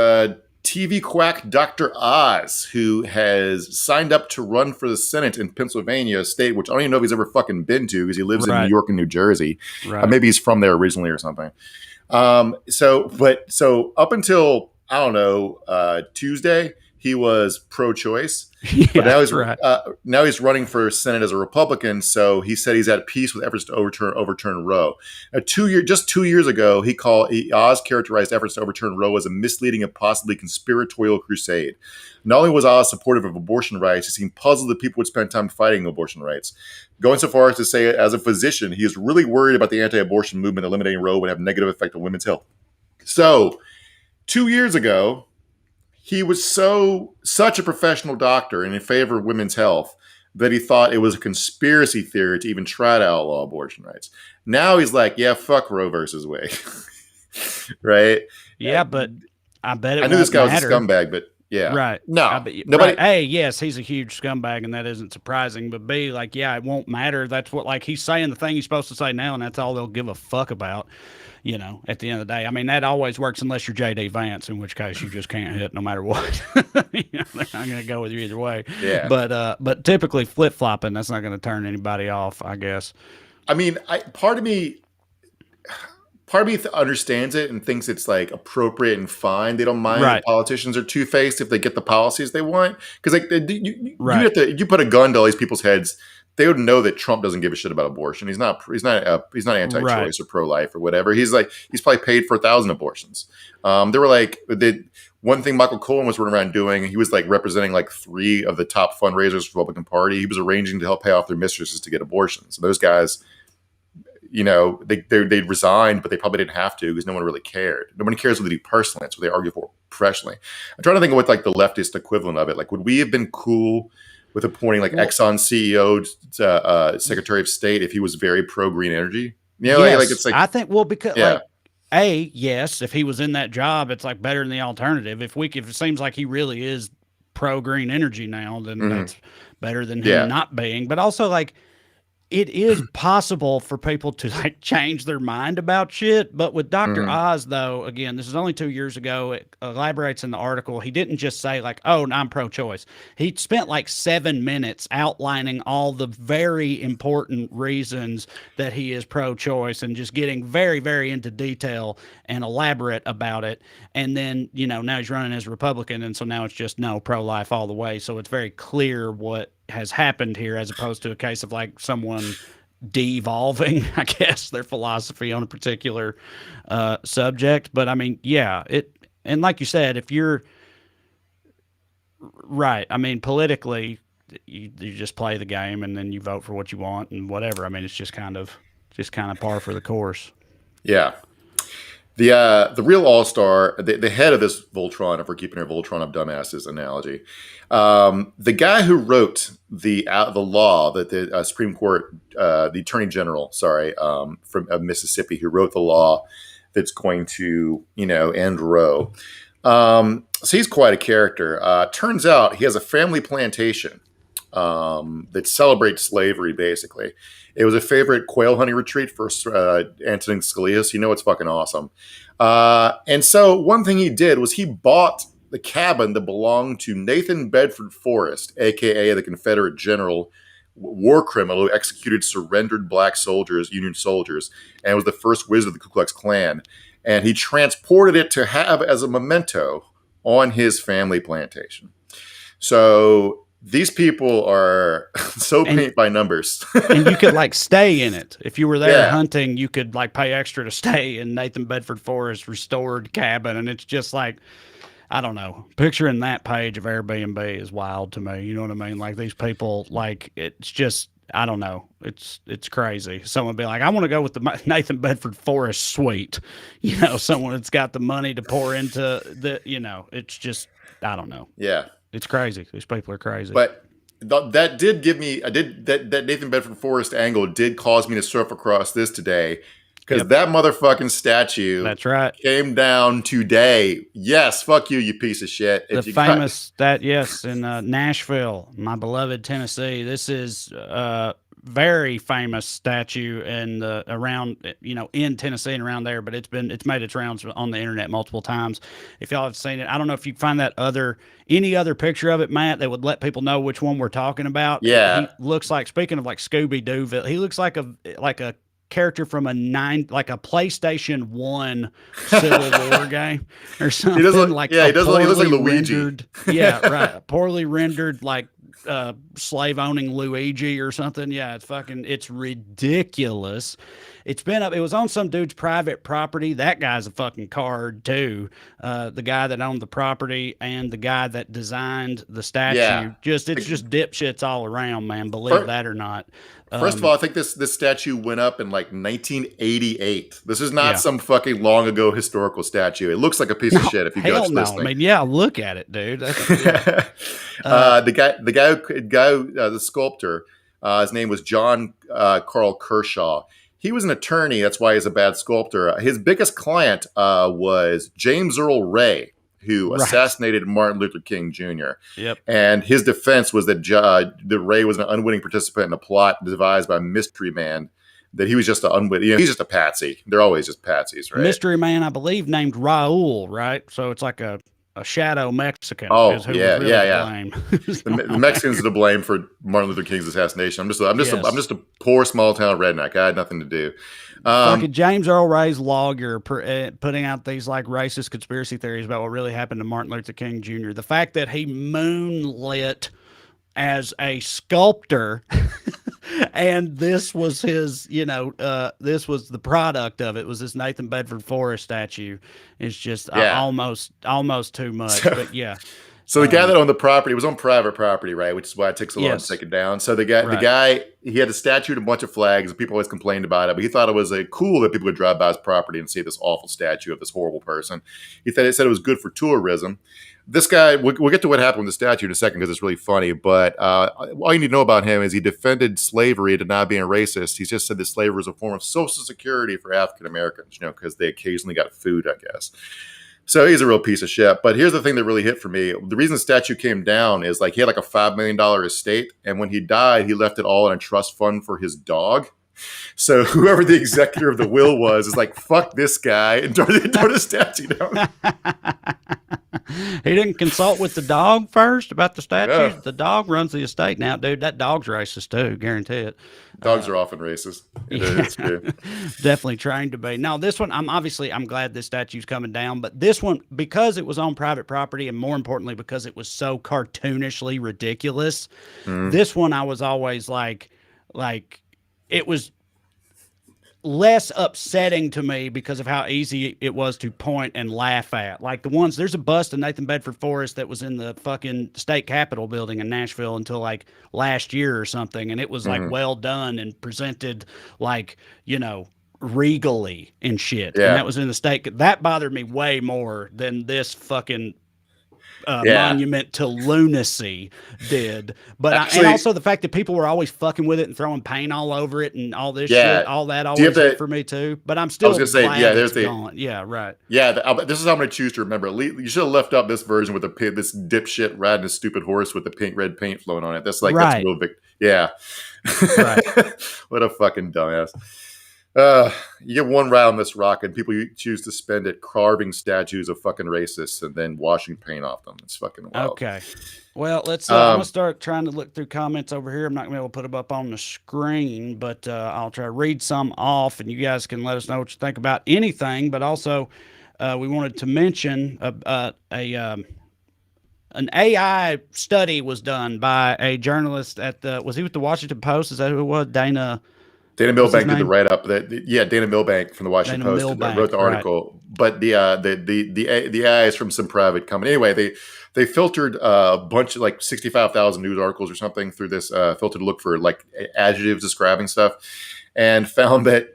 TV quack Dr. Oz, who has signed up to run for the Senate in Pennsylvania state, which I don't even know if he's ever fucking been to, because he lives in New York and New Jersey. Right. Maybe he's from there originally or something. So up until, I don't know, Tuesday, he was pro-choice. But now he's running for Senate as a Republican. So he said he's at peace with efforts to overturn Roe. Just 2 years ago, Oz characterized efforts to overturn Roe as a misleading and possibly conspiratorial crusade. Not only was Oz supportive of abortion rights, he seemed puzzled that people would spend time fighting abortion rights. Going so far as to say, as a physician, he is really worried about the anti-abortion movement. Eliminating Roe would have a negative effect on women's health. So 2 years ago, he was such a professional doctor and in favor of women's health that he thought it was a conspiracy theory to even try to outlaw abortion rights. Now he's like, yeah, fuck Roe versus Wade. Right? Yeah, but I bet it I knew this guy was a scumbag, but yeah. Right. No. Nobody. Right. A, yes, he's a huge scumbag, and that isn't surprising. But B, it won't matter. That's what, he's saying the thing he's supposed to say now, and that's all they'll give a fuck about. At the end of the day, I mean, that always works unless you're J.D. Vance, in which case you just can't hit no matter what. They're not going to go with you either way. Yeah. But typically flip-flopping, that's not going to turn anybody off, I guess. I mean, part of me understands it and thinks it's appropriate and fine. They don't mind if politicians are two-faced if they get the policies they want. Because you put a gun to all these people's heads, they would know that Trump doesn't give a shit about abortion. He's not anti-choice or pro-life or whatever. He's probably paid for 1,000 abortions. There were one thing Michael Cohen was running around doing. He was representing 3 of the top fundraisers for the Republican Party. He was arranging to help pay off their mistresses to get abortions. So those guys, they resigned, but they probably didn't have to because no one really cared. Nobody cares what they do personally. That's what they argue for professionally. I'm trying to think of what the leftist equivalent of it. Would we have been cool with appointing Exxon CEO, Secretary of State, if he was very pro green energy? Yes, I think because yes, if he was in that job, it's better than the alternative. If it seems like he really is pro green energy now, then that's better than him not being. But also it is possible for people to like change their mind about shit. But with Dr. Oz, though, again, this is only 2 years ago. It elaborates in the article. He didn't just say like, "Oh, I'm pro-choice." He spent like 7 minutes outlining all the very important reasons that he is pro-choice and just getting very, very into detail and elaborate about it. And then, now he's running as a Republican, and so now it's just no pro-life all the way. So it's very clear what has happened here, as opposed to a case of like someone devolving, I guess, their philosophy on a particular subject. But I mean, yeah, and like you said, if you're right, I mean, politically, you just play the game and then you vote for what you want and whatever. I mean, it's just kind of par for the course. Yeah. The real all-star, the head of this Voltron, if we're keeping our Voltron of dumbasses analogy, the guy who wrote the law that the Supreme Court, the Attorney General, from Mississippi, who wrote the law that's going to, end Roe. So he's quite a character. Turns out he has a family plantation that celebrates slavery, basically. It was a favorite quail hunting retreat for Antonin Scalia, so it's fucking awesome. And so one thing he did was he bought the cabin that belonged to Nathan Bedford Forrest, a.k.a. the Confederate general, war criminal who executed surrendered black soldiers, Union soldiers, and was the first wizard of the Ku Klux Klan. And he transported it to have as a memento on his family plantation. So these people are so paint by numbers. And you could like stay in it. If you were there hunting, you could like pay extra to stay in Nathan Bedford Forrest restored cabin. And it's just like, I don't know, picturing that page of Airbnb is wild to me. You know what I mean? Like these people, like it's just, I don't know. It's crazy. Someone be like, I want to go with the Nathan Bedford Forrest suite. Someone that's got the money to pour into it's just, I don't know. Yeah. It's crazy. These people are crazy. But that did give me, that Nathan Bedford Forrest angle did cause me to surf across this today, because that motherfucking statue, that's right, came down today. Yes, fuck you, you piece of shit. The famous in Nashville, my beloved Tennessee. This is very famous statue and around in Tennessee and around there, but it's made its rounds on the internet multiple times. If y'all have seen it, I don't know if you find any other picture of it, Matt, that would let people know which one we're talking about. Yeah, he looks like, speaking of like Scooby-Doo, he looks like a character from a PlayStation 1 Civil War game or something. He does he looks like Luigi. Right. Poorly rendered, like slave owning Luigi or something. Yeah, it's ridiculous. It's been up. It was on some dude's private property. That guy's a fucking card too. The guy that owned the property and the guy that designed the statue. Yeah. It's just dipshits all around, man. Believe that or not. First of all, I think this statue went up in like 1988. This is not some fucking long ago historical statue. It looks like a piece of shit if you go to this thing. I mean, look at it, dude. The sculptor, his name was John Carl Kershaw. He was an attorney. That's why he's a bad sculptor. His biggest client was James Earl Ray, who assassinated Martin Luther King Jr. Yep. And his defense was that Ray was an unwitting participant in a plot devised by Mystery Man, that he was just he's just a patsy. They're always just patsies, right? Mystery Man, I believe, named Raul, right? So it's like a shadow Mexican. Oh, yeah. The Mexicans are to blame for Martin Luther King's assassination. I'm just a poor small town redneck. I had nothing to do. Fucking James Earl Ray's lawyer putting out these like racist conspiracy theories about what really happened to Martin Luther King Jr. The fact that he moonlit as a sculptor and this was his, this was the product of it, was this Nathan Bedford Forrest statue. It's just almost too much, but yeah. So the guy that owned the property, it was on private property, right? Which is why it takes so long to take it down. So the guy, he had a statue and a bunch of flags, and people always complained about it, but he thought it was cool that people would drive by his property and see this awful statue of this horrible person. He said it was good for tourism. This guy, we'll get to what happened with the statue in a second because it's really funny, but all you need to know about him is he defended slavery and denied being racist. He just said that slavery was a form of social security for African Americans, because they occasionally got food, I guess. So he's a real piece of shit. But here's the thing that really hit for me. The reason the statue came down is like he had like a $5 million estate. And when he died, he left it all in a trust fund for his dog. So whoever the executor of the will was is like, fuck this guy, and tore the statue down. He didn't consult with the dog first about the statue. Yeah. The dog runs the estate now, dude. That dog's racist too, guarantee it. Dogs are often racist. It's true. Definitely trained to be. Now, this one, I'm glad this statue's coming down, but this one, because it was on private property, and more importantly, because it was so cartoonishly ridiculous, this one I was always like, it was less upsetting to me because of how easy it was to point and laugh at. Like there's a bust of Nathan Bedford Forrest that was in the fucking state capitol building in Nashville until like last year or something. And it was like well done and presented like, regally and shit. Yeah. And that was in the state. That bothered me way more than this fucking monument to lunacy did. But Actually, and also the fact that people were always fucking with it and throwing paint all over it and all this shit, all that always hit for me too. But I'm still glad it's gone. Yeah, right. Yeah, this is how I'm going to choose to remember. You should have left up this version with this dipshit riding a stupid horse with the red paint flowing on it. That's like that's real big. Yeah, right. What a fucking dumbass. You get one ride on this rock, and people choose to spend it carving statues of fucking racists and then washing paint off them. It's fucking wild. Okay. Well, let's. I'm gonna start trying to look through comments over here. I'm not gonna be able to put them up on the screen, but I'll try to read some off, and you guys can let us know what you think about anything. But also, we wanted to mention an AI study was done by a journalist was he with the Washington Post? Is that who it was? Dana Milbank did the write-up. Dana Milbank from the Washington Post wrote the article. Right. But the AI is from some private company. Anyway, they filtered a bunch of like 65,000 news articles or something through this filter to look for like adjectives describing stuff, and found that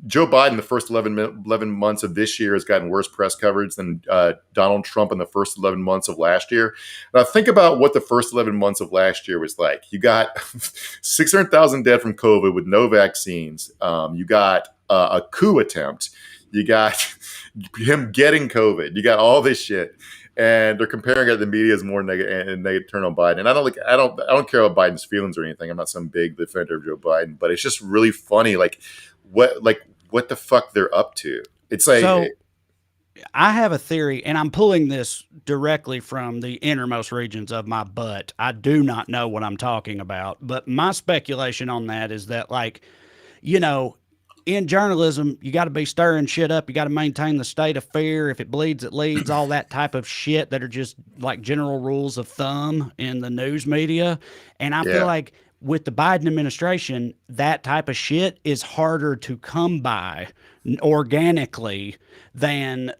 Joe Biden, the first 11 months of this year, has gotten worse press coverage than Donald Trump in the first 11 months of last year. Now, think about what the first 11 months of last year was like. You got 600,000 dead from COVID with no vaccines. You got a coup attempt. You got him getting COVID. You got all this shit. And they're comparing it to the media as more negative and they turn on Biden. And I don't care about Biden's feelings or anything. I'm not some big defender of Joe Biden, but it's just really funny, what the fuck they're up to. It's like, so I have a theory, and I'm pulling this directly from the innermost regions of my butt. I do not know what I'm talking about, but my speculation on that is that, in journalism, you got to be stirring shit up. You got to maintain the state of fear. If it bleeds, it leads, all that type of shit that are just like general rules of thumb in the news media. And I feel like with the Biden administration, that type of shit is harder to come by organically than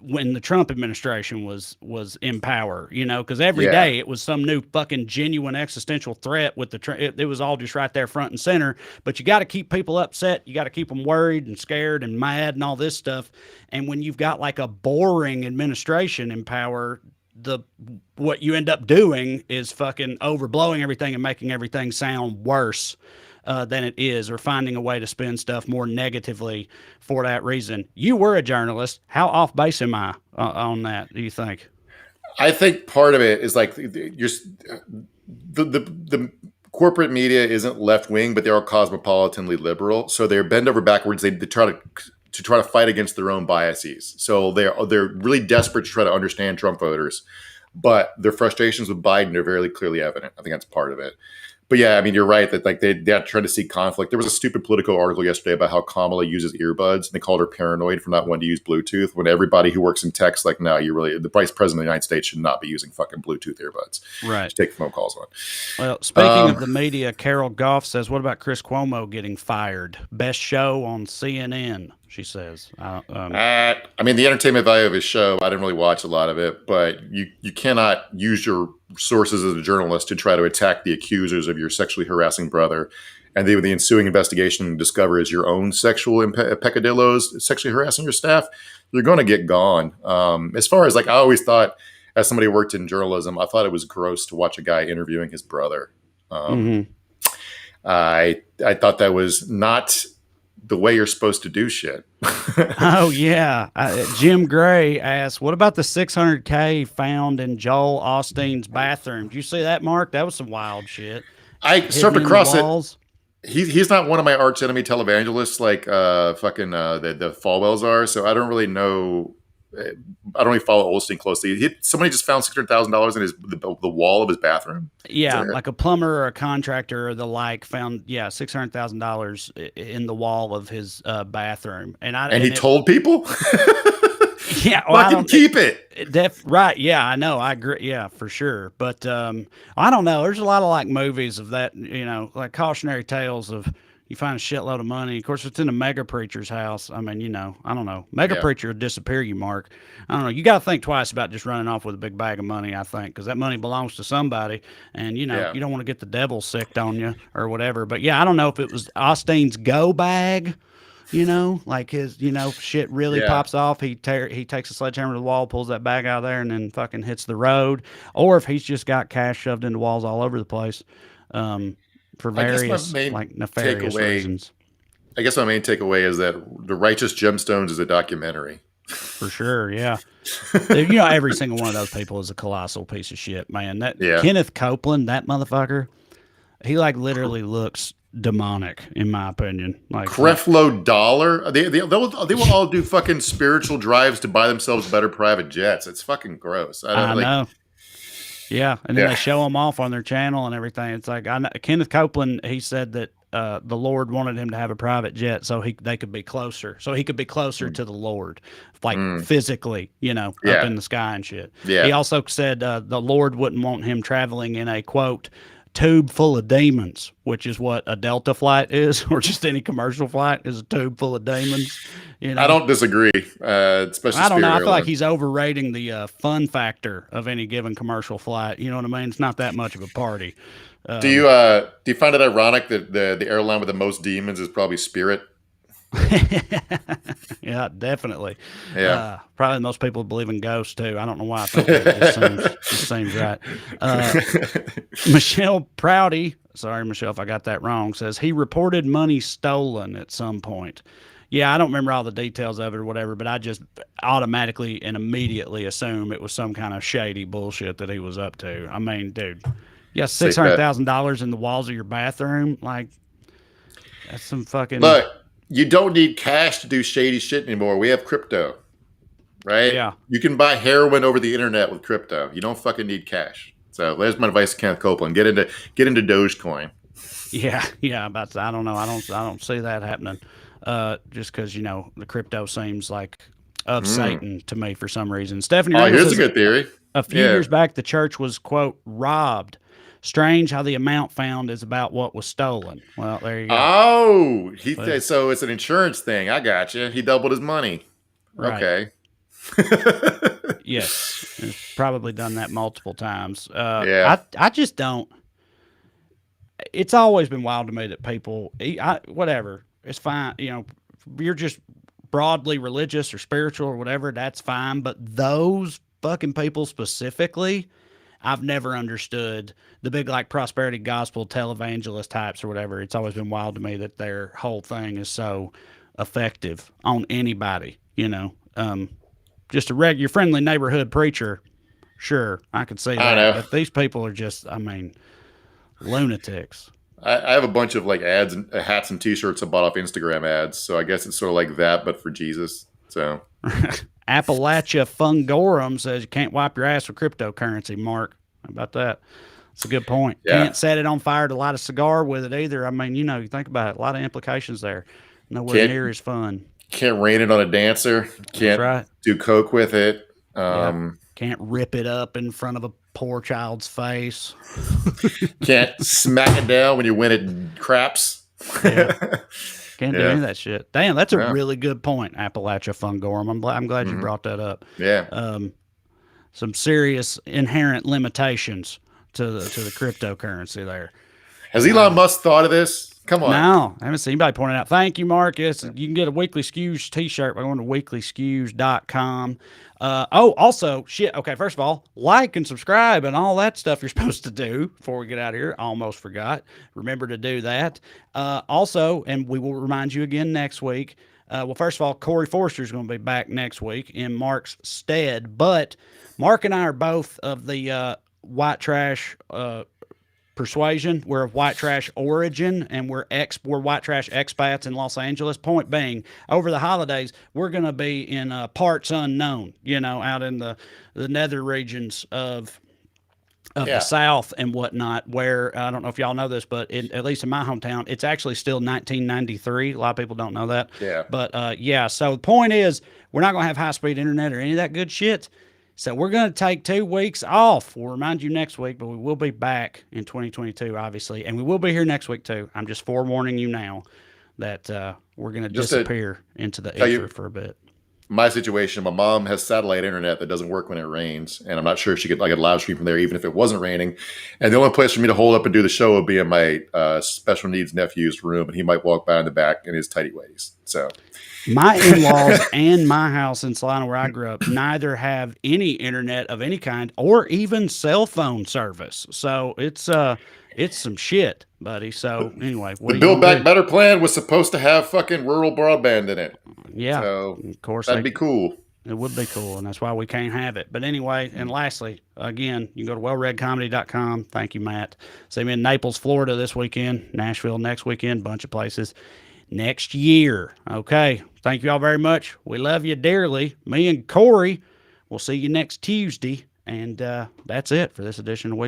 when the Trump administration was in power, because every day it was some new fucking genuine existential threat with it was all just right there front and center. But you got to keep people upset. You got to keep them worried and scared and mad and all this stuff. And when you've got like a boring administration in power, what you end up doing is fucking overblowing everything and making everything sound worse than it is, or finding a way to spin stuff more negatively for that reason. You were a journalist. How off base am I on that, do you think? I think part of it is like the corporate media isn't left wing, but they are cosmopolitanly liberal. So they're bend over backwards. They try to fight against their own biases. So they're really desperate to try to understand Trump voters, but their frustrations with Biden are very clearly evident. I think that's part of it. But yeah, I mean, you're right that like they're trying to see conflict. There was a stupid Politico article yesterday about how Kamala uses earbuds, and they called her paranoid for not wanting to use Bluetooth. When everybody who works in tech's like, no, the vice president of the United States should not be using fucking Bluetooth earbuds. Right. To take phone calls on. Well, speaking of the media, Carol Goff says, "What about Chris Cuomo getting fired? Best show on CNN." She says. I mean, the entertainment value of his show, I didn't really watch a lot of it, but you cannot use your sources as a journalist to try to attack the accusers of your sexually harassing brother, and then with the ensuing investigation discover as your own sexual peccadillos sexually harassing your staff, you're going to get gone. As far as like, I always thought, as somebody who worked in journalism, I thought it was gross to watch a guy interviewing his brother. I thought that was not the way you're supposed to do shit. Oh yeah, Jim Gray asked, "What about the $600K found in Joel Osteen's bathroom? Did you see that, Mark? That was some wild shit. I Hidden surfed in the across it. walls. He's not one of my arch enemy televangelists like the Falwells are. So I don't really know. I don't really follow Olstein closely. Somebody just found $600,000 in the wall of his bathroom. Yeah, like a plumber or a contractor or the like found $600,000 in the wall of his bathroom, and he told people. Yeah, well, fucking keep it. Right. Yeah, I know. I agree. Yeah, for sure. But I don't know. There's a lot of like movies of that, like cautionary tales of you find a shitload of money. Of course, it's in a mega preacher's house. I mean, I don't know. Mega preacher would disappear you, Mark. I don't know. You got to think twice about just running off with a big bag of money, I think, because that money belongs to somebody. And, you don't want to get the devil sicked on you or whatever. But yeah, I don't know if it was Osteen's go bag. Like his, shit really pops off. He takes a sledgehammer to the wall, pulls that bag out of there, and then fucking hits the road. Or if he's just got cash shoved into walls all over the place, for various like nefarious reasons. I guess my main takeaway is that The Righteous Gemstones is a documentary. For sure, yeah. Every single one of those people is a colossal piece of shit, man. Kenneth Copeland, that motherfucker, he like literally looks demonic in my opinion. Like Creflo Dollar, they will all do fucking spiritual drives to buy themselves better private jets. It's fucking gross. I know. Yeah, and then they show them off on their channel and everything. It's like Kenneth Copeland. He said that the Lord wanted him to have a private jet so they could be closer. So he could be closer to the Lord, like physically, up in the sky and shit. Yeah. He also said the Lord wouldn't want him traveling in a quote tube full of demons, which is what a Delta flight is, or just any commercial flight is a tube full of demons. I don't disagree. Especially I don't know. I feel like he's overrating the fun factor of any given commercial flight. You know what I mean? It's not that much of a party. Do you find it ironic that the airline with the most demons is probably Spirit? Yeah, definitely. Yeah, probably most people believe in ghosts too. I don't know why. I think it just seems right. Michelle Prouty, sorry Michelle if I got that wrong, says he reported money stolen at some point. Yeah, I don't remember all the details of it or whatever, but I just automatically and immediately assume it was some kind of shady bullshit that he was up to. I mean, dude, $600,000 in the walls of your bathroom, like that's some fucking look. You don't need cash to do shady shit anymore. We have crypto, right? Yeah. You can buy heroin over the internet with crypto. You don't fucking need cash. So there's my advice to Kenneth Copeland. Get into Dogecoin. Yeah. But I don't know. I don't see that happening. Just because the crypto seems like of Satan to me for some reason. Stephanie, here's a good theory. A few years back, the church was quote robbed. Strange how the amount found is about what was stolen. Well, there you go. Oh, so it's an insurance thing. I got you. He doubled his money. Right. Okay. Yes, he's probably done that multiple times. I just don't. It's always been wild to me that people, whatever, it's fine. You're just broadly religious or spiritual or whatever. That's fine. But those fucking people specifically, I've never understood the big like prosperity gospel televangelist types or whatever. It's always been wild to me that their whole thing is so effective on anybody, just your friendly neighborhood preacher. Sure. I could see that. But these people are just, lunatics. I have a bunch of like ads and hats and t-shirts I bought off Instagram ads. So I guess it's sort of like that, but for Jesus. So Appalachia Fungorum says you can't wipe your ass with cryptocurrency, Mark. How about that? That's a good point. Yeah. Can't set it on fire to light a cigar with it either. I mean, you think about it, a lot of implications there. Nowhere near as fun. Can't rain it on a dancer. Can't do coke with it. Can't rip it up in front of a poor child's face. Can't smack it down when you win at craps. Can't do any of that shit. Damn, that's a really good point, Appalachia Fungorum. I'm glad you brought that up. Yeah. Some serious inherent limitations to the cryptocurrency there. Has Elon Musk thought of this? Come on. No, I haven't seen anybody point it out. Thank you, Marcus. You can get a Weekly Skews t-shirt by going to weeklyskews.com. Also, shit. Okay, first of all, like and subscribe and all that stuff you're supposed to do before we get out of here. Almost forgot. Remember to do that. Also, and we will remind you again next week. Well, first of all, Corey Forster is going to be back next week in Mark's stead. But Mark and I are both of the white trash persuasion. We're of white trash origin, and we're white trash expats in Los Angeles. Point being, over the holidays, we're going to be in parts unknown, out in the nether regions of the South and whatnot, where I don't know if y'all know this, but at least in my hometown, it's actually still 1993. A lot of people don't know that. Yeah. But so the point is, we're not going to have high-speed internet or any of that good shit. So we're going to take 2 weeks off. We'll remind you next week, but we will be back in 2022, obviously. And we will be here next week, too. I'm just forewarning you now that we're going to disappear into the ether for a bit. My situation, my mom has satellite internet that doesn't work when it rains. And I'm not sure if she could get a live stream from there, even if it wasn't raining. And the only place for me to hold up and do the show would be in my special needs nephew's room. And he might walk by in the back in his tidy whities. So... My in-laws and my house in Salina, where I grew up, neither have any internet of any kind or even cell phone service. So it's some shit, buddy. So anyway, the Build Back Better plan was supposed to have fucking rural broadband in it. Yeah, so of course that'd be cool. It would be cool, and that's why we can't have it. But anyway, and lastly, again, you can go to wellreadcomedy.com. Thank you, Matt. See me in Naples, Florida this weekend, Nashville next weekend, bunch of places next year. Okay. Thank you all very much. We love you dearly. Me and Corey will see you next Tuesday. And that's it for this edition of Week.